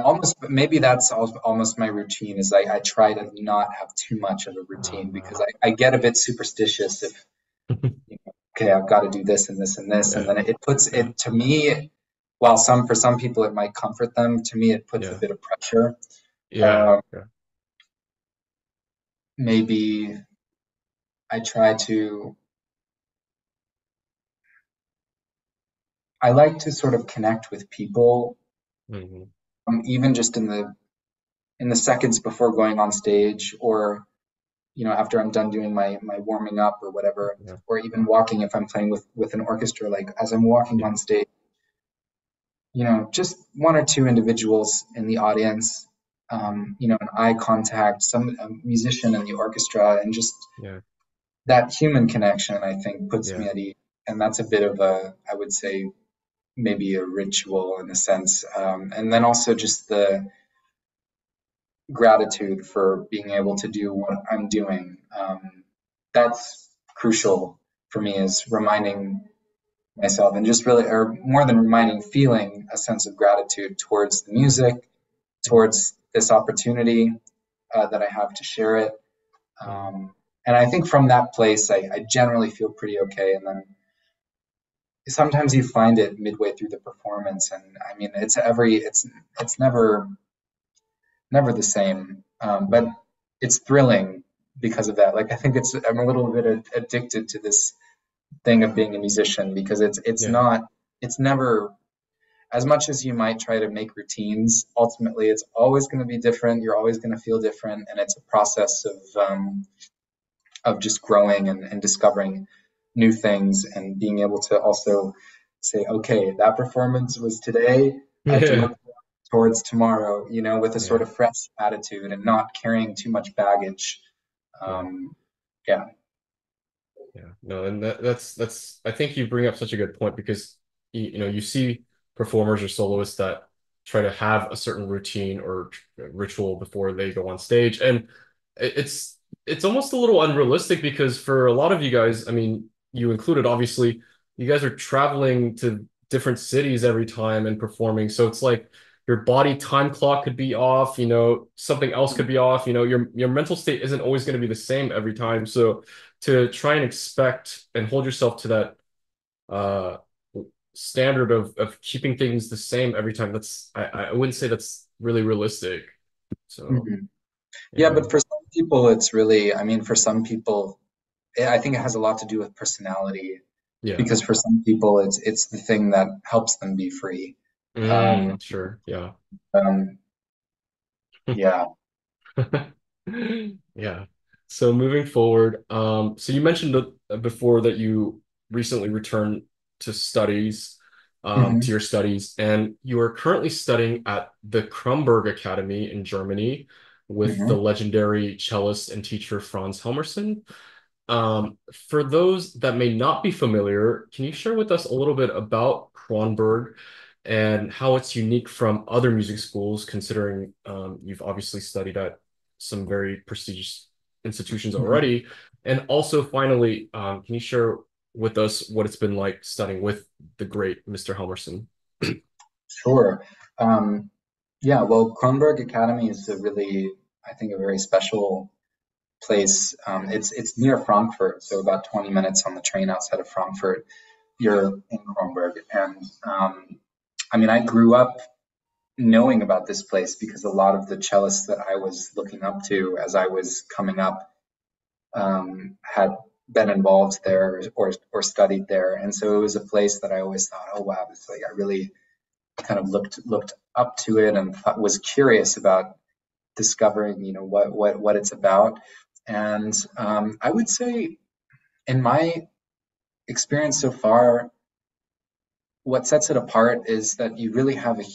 Almost, maybe that's almost my routine, is I try to not have too much of a routine, because I get a bit superstitious if, okay, I've got to do this and this and this, and
Yeah.
then it puts it, to me, while for some people it might comfort them, to me it puts a
Yeah.
bit of pressure.
Yeah. Yeah.
Maybe I try to, I like to sort of connect with people,
Hmm.
even just in the seconds before going on stage, or after I'm done doing my warming up or whatever,
Yeah.
or even walking, if I'm playing with an orchestra, like as I'm walking
Yeah.
on stage, just one or two individuals in the audience, an eye contact, a musician in the orchestra, and just
Yeah.
that human connection, I think, puts me
Yeah.
at ease. And that's a bit of I would say, maybe a ritual in a sense. And then also just the gratitude for being able to do what I'm doing. That's crucial for me, is reminding myself, and just really, or more than reminding, feeling a sense of gratitude towards the music, towards this opportunity that I have to share it. And I think from that place, I generally feel pretty okay. And then sometimes you find it midway through the performance, and I mean, it's never the same, but it's thrilling because of that. Like, I think I'm a little bit addicted to this thing of being a musician, because
Yeah.
it's never, as much as you might try to make routines, ultimately it's always going to be different. You're always going to feel different, and it's a process of just growing and discovering new things, and being able to also say, okay, that performance was today. I have to
Yeah.
look towards tomorrow, with a sort
Yeah.
of fresh attitude and not carrying too much baggage.
Yeah.
Yeah.
Yeah, no, and that's I think you bring up such a good point, because you see performers or soloists that try to have a certain routine or ritual before they go on stage, and it's almost a little unrealistic, because for a lot of you guys, I mean, you included, obviously, you guys are traveling to different cities every time and performing, so it's like your body time clock could be off, something else could be off, your mental state isn't always going to be the same every time, so to try and expect and hold yourself to that uh standard of keeping things the same every time, I wouldn't say that's really realistic. So
Mhm. Yeah,
yeah.
but for some people, it's really, I mean, for some people, I think it has a lot to do with personality,
Yeah.
because for some people, it's the thing that helps them be free. Um,
Sure. Yeah.
um, yeah.
Yeah. So moving forward, so you mentioned before that you recently returned to studies, to
Hmm.
your studies, and you are currently studying at the Kronberg Academy in Germany with the
Hmm.
legendary cellist and teacher Franz Helmerson. For those that may not be familiar, can you share with us a little bit about Kronberg and how it's unique from other music schools, considering you've obviously studied at some very prestigious institutions
Hmm.
already? And also, finally, can you share with us what it's been like studying with the great Mr. Helmerson?
Sure. Um, yeah, well, Kronberg Academy is I think, a very special place. It's near Frankfurt, so about 20 minutes on the train outside of Frankfurt. You're in Kronberg, and I mean, I grew up knowing about this place because a lot of the cellists that I was looking up to as I was coming up had been involved there, or studied there, and so it was a place that I always thought, oh wow, it's like I really kind of looked up to it, and was curious about discovering, what it's about. And I would say, in my experience so far, what sets it apart is that you really have a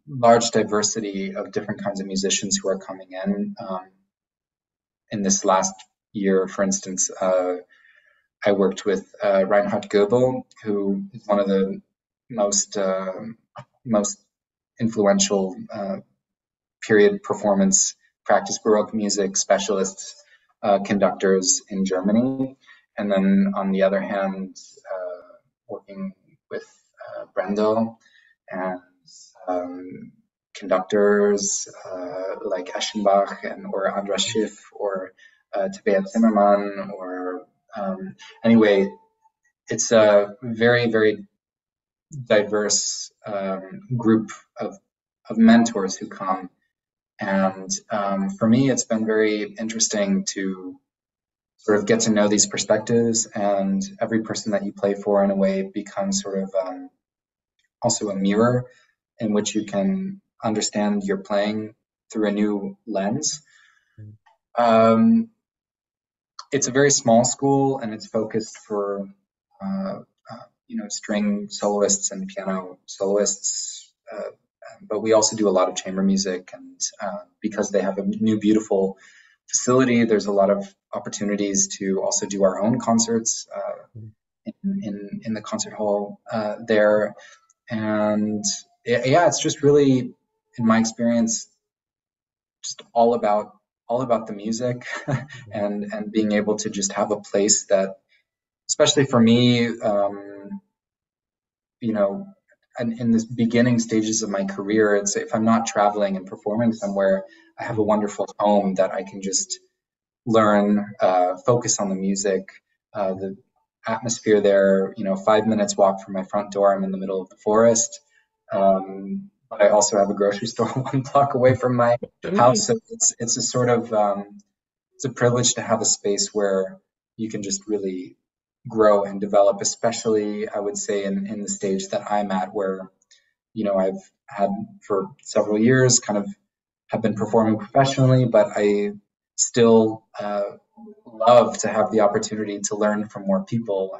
large diversity of different kinds of musicians who are coming in. In this last year, for instance, I worked with Reinhard Goebel, who is one of the most most influential period performance practice Baroque music specialists, conductors in Germany. And then on the other hand, working with Brendel and um, conductors like Eschenbach or Andras Schiff or Tabea Zimmermann or anyway, it's a very, very diverse group of mentors who come. And for me, it's been very interesting to sort of get to know these perspectives, and every person that you play for, in a way, becomes sort of also a mirror in which you can understand your playing through a new lens. Um, it's a very small school, and it's focused for uh, string soloists and piano soloists. but we also do a lot of chamber music, and because they have a new beautiful facility, there's a lot of opportunities to also do our own concerts in the concert hall there. And yeah, it's just really, in my experience, just all about the music and being able to just have a place that, especially for me, you know, and in the beginning stages of my career, it's if I'm not traveling and performing somewhere, I have a wonderful home that I can just learn, focus on the music, the atmosphere there. 5 minutes walk from my front door, I'm in the middle of the forest. But I also have a grocery store 1 block away from my house. So it's a sort of, it's a privilege to have a space where you can just really grow and develop, especially I would say in the stage that I'm at, where, I've had for several years kind of have been performing professionally, but I still love to have the opportunity to learn from more people.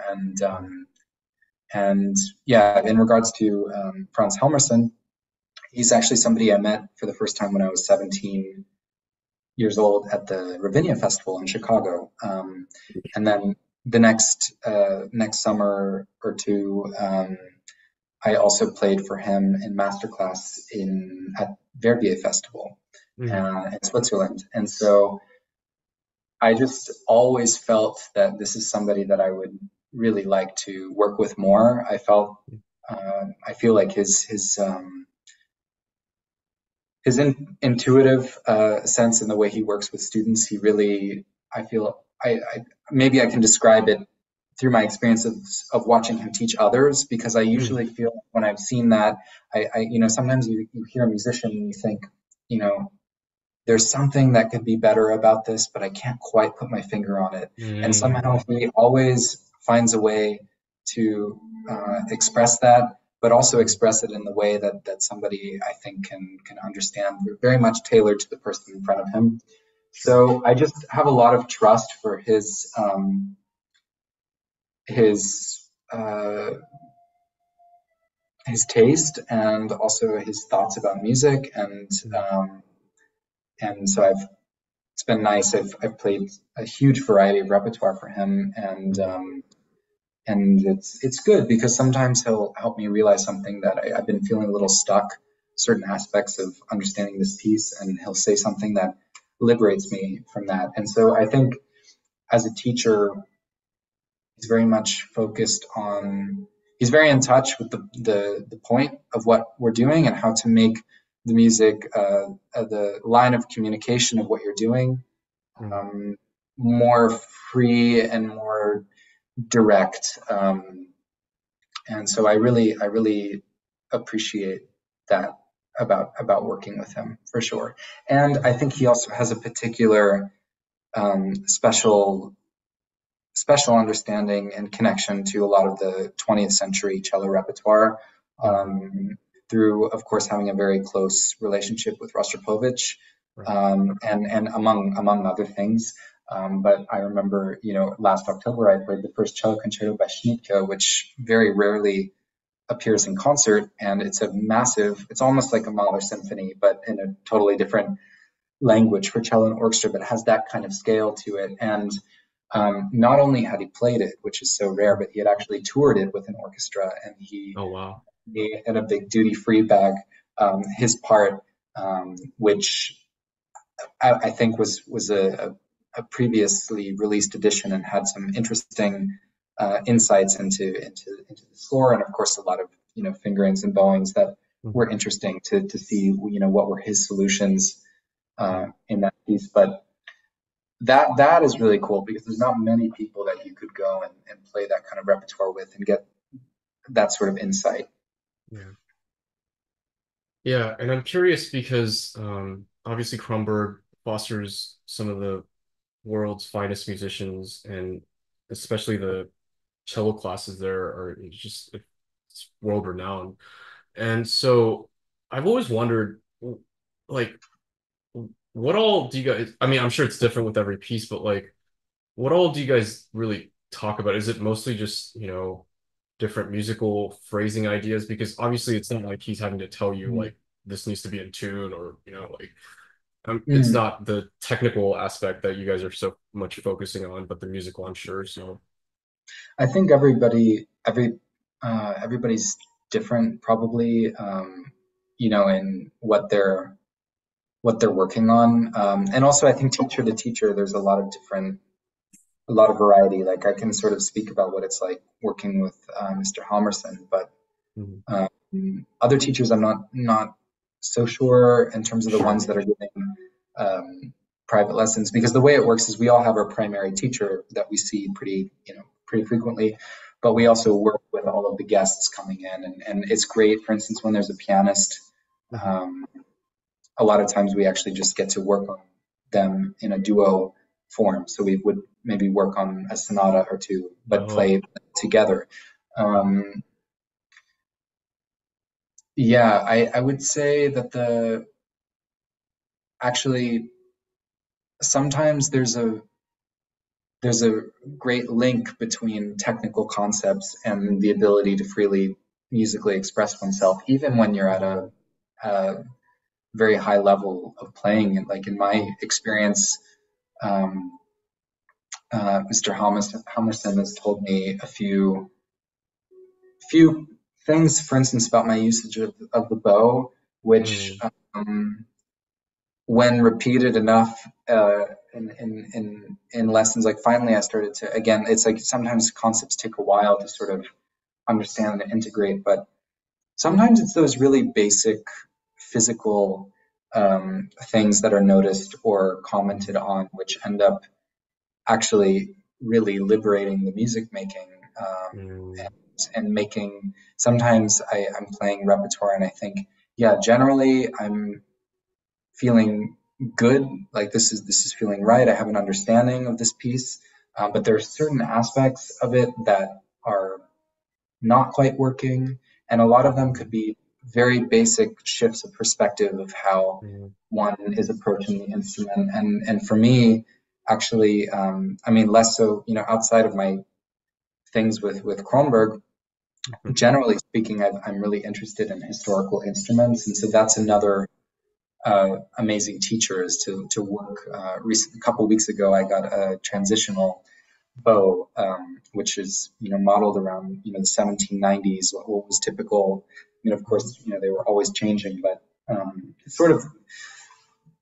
And yeah, in regards to Franz Helmerson, he's actually somebody I met for the first time when I was 17 years old at the Ravinia Festival in Chicago. And then the next summer or two, I also played for him in masterclass at Verbier Festival in Switzerland. And so I just always felt that this is somebody that I would really like to work with more. I feel like his intuitive sense in the way he works with students, he really, I feel, maybe I can describe it through my experience of watching him teach others, because I usually feel when I've seen that, sometimes you hear a musician and you think, there's something that could be better about this, but I can't quite put my finger on it. And somehow he always finds a way to express that, but also express it in the way that somebody, I think, can understand, very much tailored to the person in front of him. So I just have a lot of trust for his taste and also his thoughts about music, and so it's been nice. I've played a huge variety of repertoire for him, and it's good because sometimes he'll help me realize something that I've been feeling a little stuck, certain aspects of understanding this piece, and he'll say something that liberates me from that. And so I think as a teacher, he's very much focused on, he's very in touch with the point of what we're doing and how to make the music, the line of communication of what you're doing, more free and more direct. And so I really appreciate that about working with him, for sure. And I think he also has a particular special understanding and connection to a lot of the 20th century cello repertoire, through, of course, having a very close relationship with Rostropovich, and among other things. But I remember, last October I played the first cello concerto by Schnittke, which very rarely appears in concert, and it's it's almost like a Mahler symphony, but in a totally different language for cello and orchestra, but it has that kind of scale to it. And not only had he played it, which is so rare, but he had actually toured it with an orchestra, and he in a big duty-free bag, his part, which I think was a previously released edition and had some interesting insights into the score, and of course a lot of fingerings and bowings that were interesting to see what were his solutions in that piece. But that is really cool, because there's not many people that you could go and play that kind of repertoire with and get that sort of insight.
Yeah, and I'm curious because obviously Kronberg fosters some of the world's finest musicians, and especially the cello classes there are just, it's world renowned. And so I've always wondered, like, what all do you guys, I mean, I'm sure it's different with every piece, but like, what all do you guys really talk about? Is it mostly just, different musical phrasing ideas? Because obviously it's not like he's having to tell you like this needs to be in tune, or like it's
Mm.
not the technical aspect that you guys are so much focusing on, but the musical, I'm sure. So
I think everybody's different, probably, in what they're working on, and also I think teacher to teacher, there's a lot of variety. Like I can sort of speak about what it's like working with Mr. Halmerson, but
mhm.
other teachers I'm not so sure in terms of the ones
Sure.
that are giving private lessons, because the way it works is we all have our primary teacher that we see pretty frequently, but we also work with all of the guests coming in, and it's great. For instance, when there's a pianist,
Mhm.
um, a lot of times we actually just get to work on them in a duo form. So we would maybe work on a sonata or two, but
Oh,
play together. Um, yeah, I would say that the actually sometimes there's a great link between technical concepts and the ability to freely musically express oneself, even when you're at a very high level of playing. And like in my experience, um, Mr. Halmerson has told me a few things, for instance, about my usage of the bow, which
mm,
um, when repeated enough in lessons, like finally I started to, again, it's like sometimes concepts take a while to sort of understand and integrate, but sometimes it's those really basic physical things that are noticed or commented on, which end up actually really liberating the music making,
mm,
and making. Sometimes I'm playing repertoire and I think, yeah, generally I'm feeling good, like this is feeling right. I have an understanding of this piece, but there are certain aspects of it that are not quite working, and a lot of them could be very basic shifts of perspective of how
mm,
one is approaching the instrument. And for me, actually, I mean, less so, outside of my things with Kronberg.
mhm.
Generally speaking, I'm really interested in historical instruments, and so that's another amazing teacher is to work. A couple of weeks ago, I got a transitional bow, which is modeled around the 1790s, what was typical. Of course, they were always changing, but sort of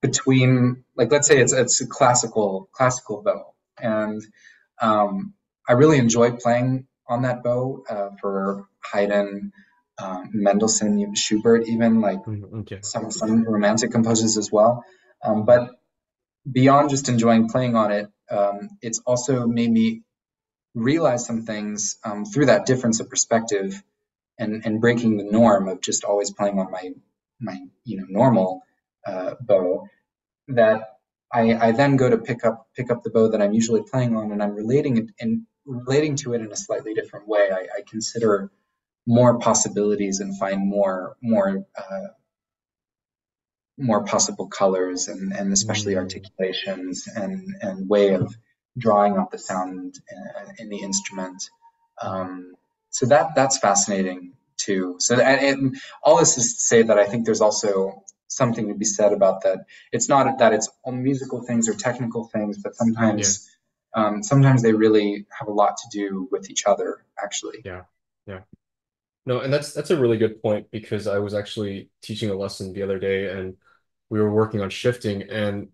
between, like, let's say it's a classical bow, and I really enjoy playing on that bow for Haydn, Mendelssohn, Schubert, even like
Mhm. Okay.
some romantic composers as well. But beyond just enjoying playing on it, it's also made me realize some things through that difference of perspective, and breaking the norm of just always playing on my normal bow, that I then go to pick up the bow that I'm usually playing on, and I'm relating to it in a slightly different way. I consider more possibilities and find more possible colors, and especially
Mm,
articulations and way of drawing up the sound in the instrument.
mhm.
Um, so that's fascinating too. So and all this is to say that I think there's also something to be said about that. It's not that it's all musical things or technical things, but
Yeah,
sometimes they really have a lot to do with each other, actually.
yeah, yeah. No, and that's a really good point because I was actually teaching a lesson the other day and we were working on shifting, and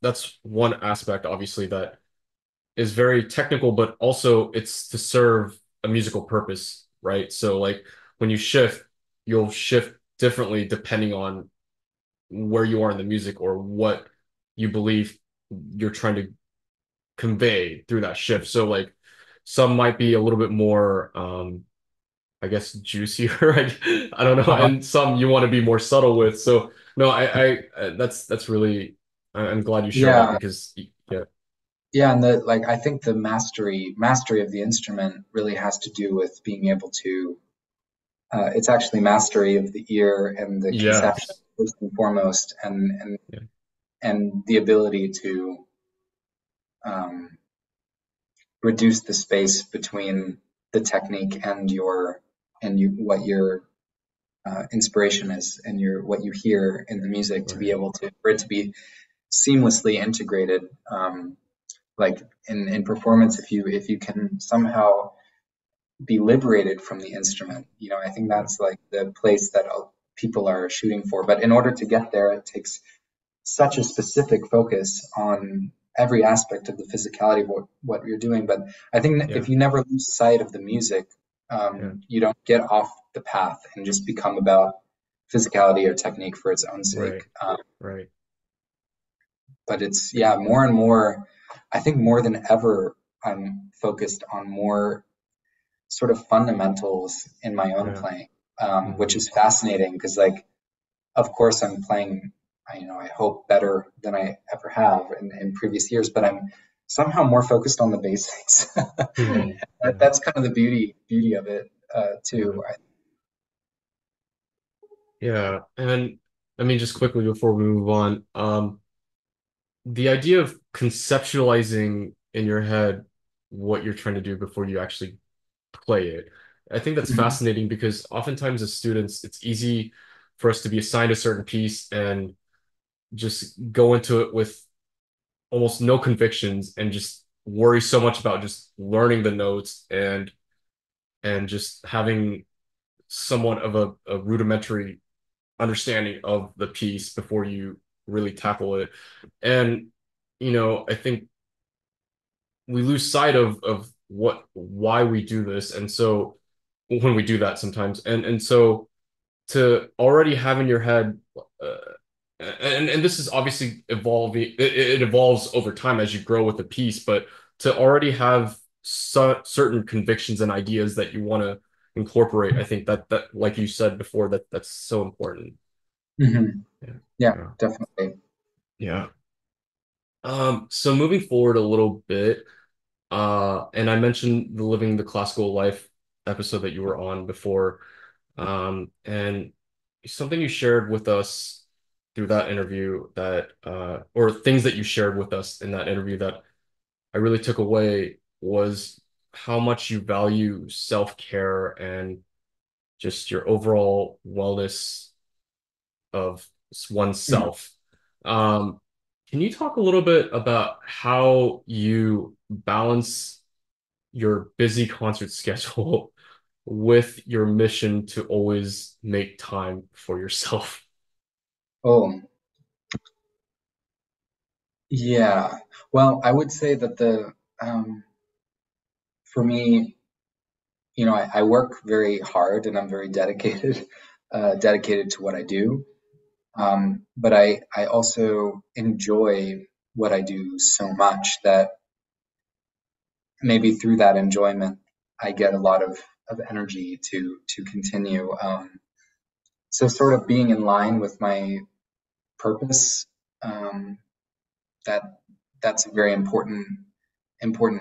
that's one aspect obviously that is very technical, but also it's to serve a musical purpose, right? So like when you shift, you'll shift differently depending on where you are in the music or what you believe you're trying to convey through that shift. So like some might be a little bit more I guess juicier. I don't know,
Uh-huh.
and some you want to be more subtle with. So no, that's really I'm glad you shared that
Yeah,
because yeah,
yeah, and the like I think the mastery of the instrument really has to do with being able to it's actually mastery of the ear and the conception
yes,
first and foremost,
yeah,
and the ability to um, reduce the space between the technique and what you're inspiration is and what you hear in the music to be able to, for it to be seamlessly integrated. Like in performance, if you can somehow be liberated from the instrument, I think that's like the place that people are shooting for. But in order to get there, it takes such a specific focus on every aspect of the physicality of what you're doing. But I think if you never lose sight of the music, you don't get off the path and just become about physicality or technique for its own sake.
Right.
But it's, more and more, I think more than ever, I'm focused on more sort of fundamentals in my own playing, which is fascinating because, like, of course, I'm playing, I hope better than I ever have in previous years, but I'm somehow more focused on the basics. That's kind of the beauty of it, too.
Yeah, and I mean, just quickly before we move on, the idea of conceptualizing in your head what you're trying to do before you actually play it. I think that's fascinating because oftentimes as students, it's easy for us to be assigned a certain piece and just go into it with almost no convictions and just worry so much about just learning the notes and just having somewhat of a rudimentary understanding of the piece before you really tackle it. And I think we lose sight of why we do this, and so when we do that sometimes, and so to already have in your head, and this is obviously evolving. It evolves over time as you grow with the piece, but to already have certain convictions and ideas that you want to incorporate, I think that like you said before, that's so important.
Yeah, definitely.
Yeah. So moving forward a little bit, and I mentioned the Living the Classical Life episode that you were on before, and something you shared with us through that interview or things that you shared with us in that interview that I really took away was how much you value self-care and just your overall wellness of oneself. Can you talk a little bit about how you balance your busy concert schedule with your mission to always make time for yourself?
Oh, yeah. Well, I would say that for me, I work very hard and I'm very dedicated, dedicated to what I do. But I also enjoy what I do so much that maybe through that enjoyment, I get a lot of energy to continue. So sort of being in line with my purpose, that that's a very important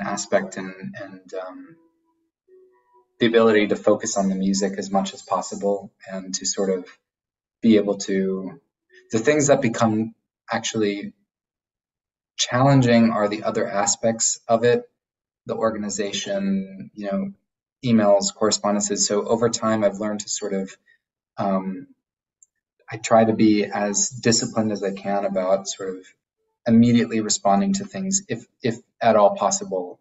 aspect, and the ability to focus on the music as much as possible and to sort of be able to, the things that become actually challenging are the other aspects of it, the organization, emails, correspondences. So over time, I've learned to sort of, I try to be as disciplined as I can about sort of immediately responding to things, if at all possible,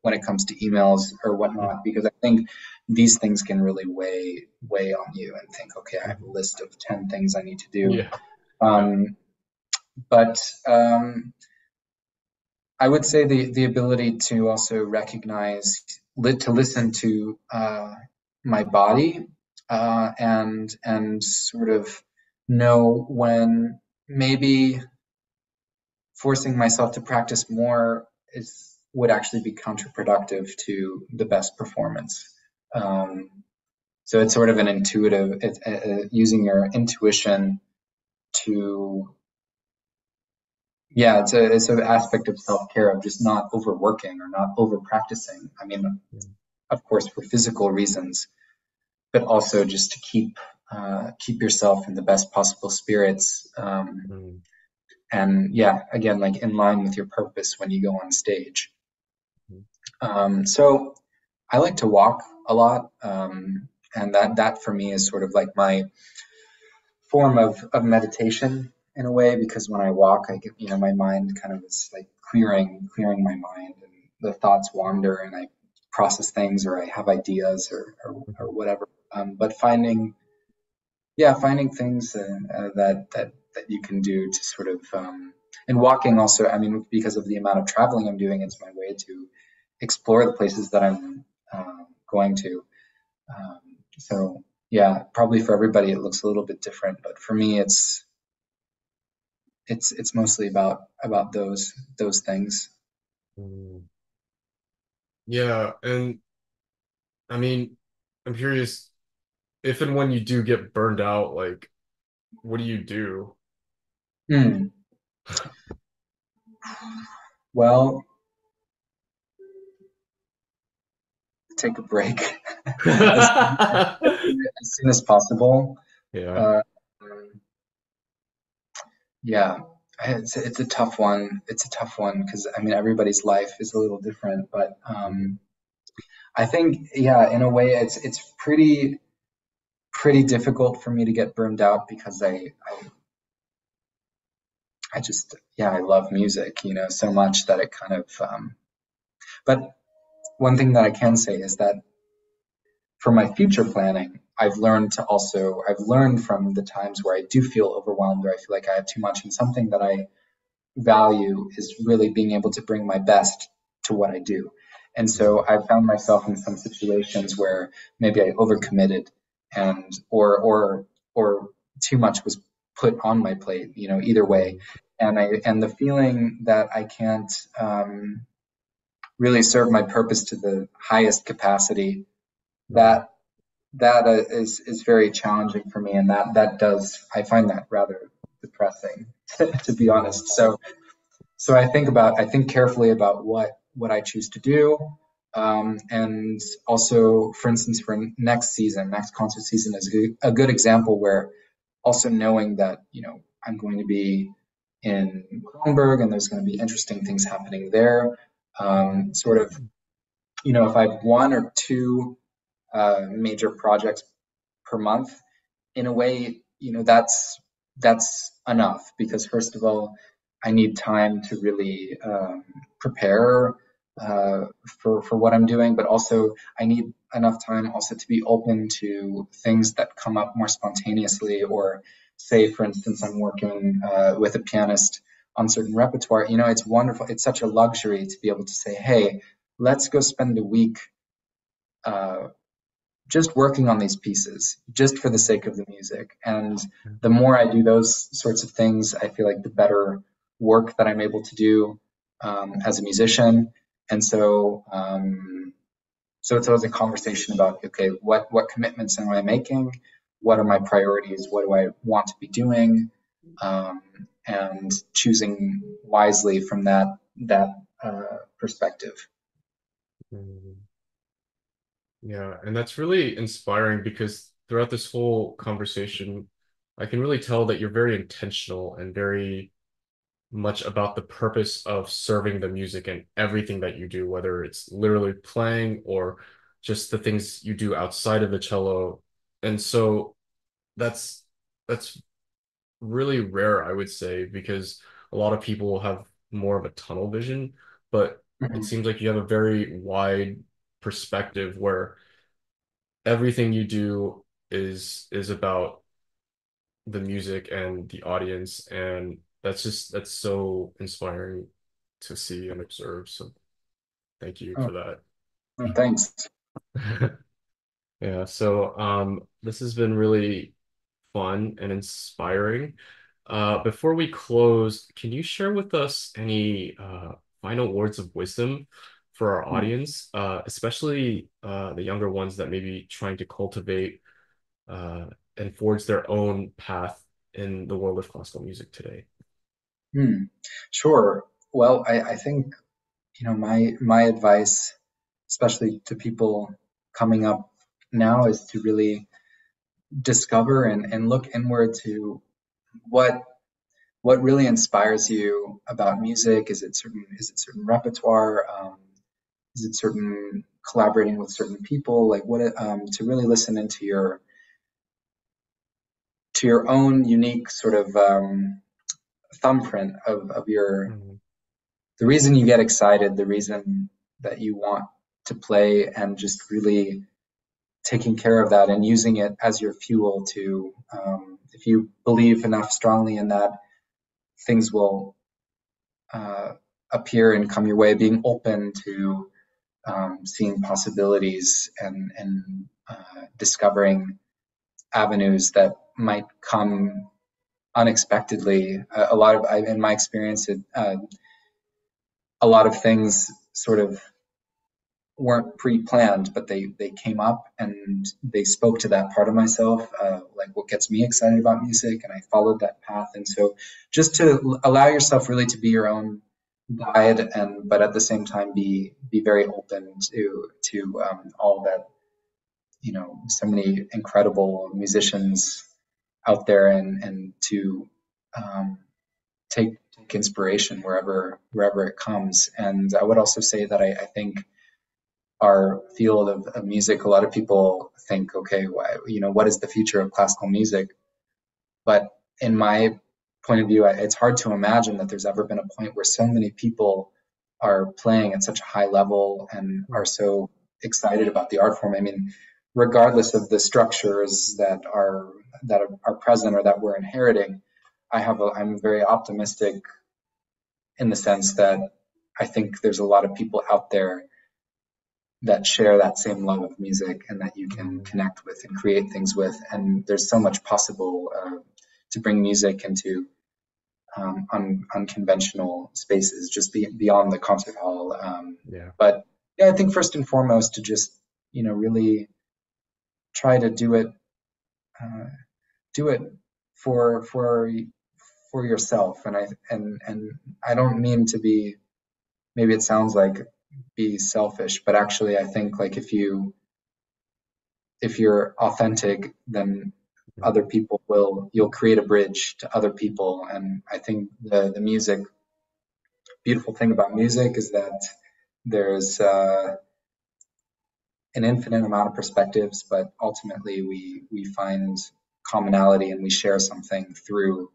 when it comes to emails or whatnot, because I think these things can really weigh on you and think, okay, I have a list of 10 things I need to do. But I would say the ability to also recognize, to listen to my body, and sort of know when maybe forcing myself to practice more would actually be counterproductive to the best performance. So it's sort of an intuitive, using your intuition to, it's an aspect of self-care of just not overworking or not over-practicing. I mean, of course, for physical reasons, but also just to keep yourself in the best possible spirits. And again, like in line with your purpose when you go on stage. So I like to walk a lot. And that for me is sort of like my form of meditation in a way, because when I walk, I get, my mind kind of is like clearing my mind, and the thoughts wander, and I process things, or I have ideas, or whatever. But finding things that you can do to sort of, and walking also, I mean, because of the amount of traveling I'm doing, it's my way to explore the places that I'm going to. So yeah, probably for everybody it looks a little bit different, but for me it's mostly about those things.
Mm. Yeah, and I mean, I'm curious if and when you do get burned out, like, what do you do?
Hmm. Well, take a break as, as soon as possible.
Yeah.
Uh, yeah, it's a tough one. It's a tough one because I mean everybody's life is a little different, but I think yeah, in a way it's pretty difficult for me to get burned out because I just yeah, I love music, so much that it kind of but one thing that I can say is that for my future planning, I've learned from the times where I do feel overwhelmed or I feel like I have too much, and something that I value is really being able to bring my best to what I do. And so I found myself in some situations where maybe I overcommitted, and or too much was put on my plate, either way. And the feeling that I can't really serve my purpose to the highest capacity,
Mhm.
that is very challenging for me, and that does, I find that rather depressing, to be honest. So I think carefully about what I choose to do, and also, for instance, for next concert season is a good example, where also knowing that I'm going to be in Kronberg and there's going to be interesting things happening there. Sort of, if I have one or two major projects per month, in a way, that's enough, because first of all, I need time to really prepare for what I'm doing, but also I need enough time also to be open to things that come up more spontaneously, or say, for instance, I'm working with a pianist on certain repertoire. It's wonderful. It's such a luxury to be able to say, hey, let's go spend a week uh, just working on these pieces just for the sake of the music. And the more I do those sorts of things, I feel like the better work that I'm able to do as a musician. And so it's always a conversation about, okay, what commitments am I making? What are my priorities? What do I want to be doing? Um, and choosing wisely from that perspective.
Mhm. Yeah, and that's really inspiring because throughout this whole conversation, I can really tell that you're very intentional and very much about the purpose of serving the music and everything that you do, whether it's literally playing or just the things you do outside of the cello. And so that's that's really rare, I would say, because a lot of people have more of a tunnel vision, but it
Mhm.
seems like you have a very wide perspective where everything you do is about the music and the audience, and that's so inspiring to see and observe. So thank you
Oh,
for that.
thanks.
Yeah, so this has been really fun and inspiring. Before we close, can you share with us any final words of wisdom for our audience, especially the younger ones that may be trying to cultivate uh, and forge their own path in the world of classical music today?
Hmm. Sure. Well, I think, my advice, especially to people coming up now, is to really discover and look inward to what what really inspires you about music. Is it certain repertoire? Is it certain collaborating with certain people? Like what? To really listen into your own unique sort of thumbprint of your the reason you get excited, the reason that you want to play, and just really taking care of that and using it as your fuel to, if you believe enough strongly in that, things will appear and come your way, being open to seeing possibilities and discovering avenues that might come unexpectedly. In my experience, a lot of things sort of weren't pre-planned, but they came up and they spoke to that part of myself, like what gets me excited about music, and I followed that path. And so just to allow yourself really to be your own guide, but at the same time be very open to all that, so many incredible musicians out there, and to take inspiration wherever it comes. And I would also say that I think our field of music, a lot of people think, okay, what is the future of classical music? But in my point of view, it's hard to imagine that there's ever been a point where so many people are playing at such a high level and are so excited about the art form. I mean, regardless of the structures that are present or that we're inheriting, I'm very optimistic in the sense that I think there's a lot of people out there that share that same love of music and that you can connect with and create things with. And there's so much possible to bring music into unconventional spaces, just beyond the concert hall. But yeah, I think first and foremost to just, really try to do it for yourself. And I don't mean to be, maybe it sounds like be selfish, but actually I think like if you're authentic, then other people you'll create a bridge to other people. And I think the beautiful thing about music is that there's an infinite amount of perspectives, but ultimately we find commonality and we share something through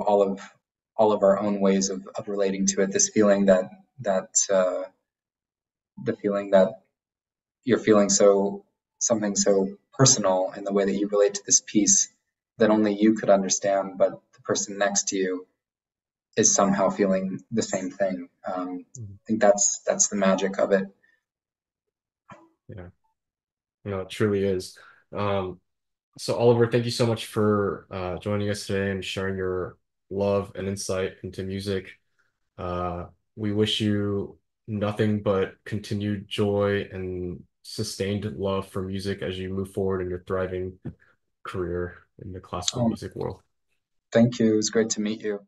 all of our own ways of relating to it. This feeling that the feeling that you're feeling something so personal in the way that you relate to this piece that only you could understand, but the person next to you is somehow feeling the same thing. I think that's the magic of it.
Yeah, it truly is. So Oliver, thank you so much for joining us today and sharing your love and insight into music. We wish you nothing but continued joy and sustained love for music as you move forward in your thriving career in the classical music world.
Thank you. It was great to meet you.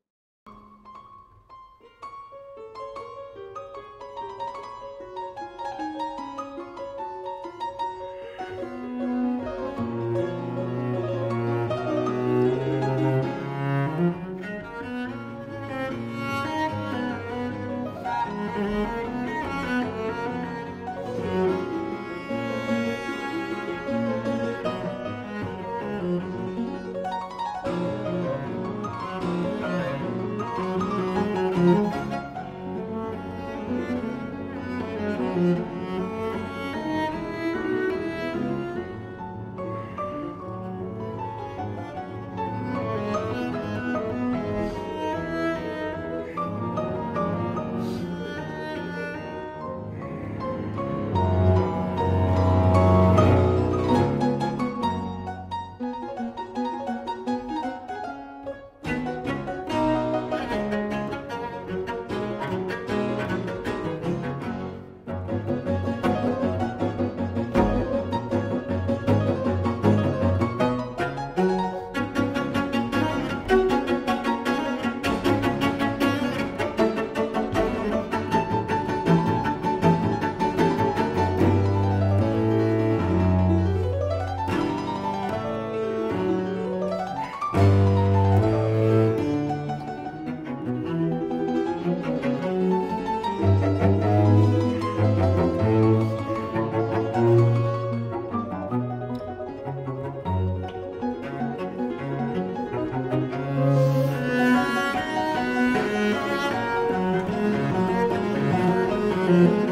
you.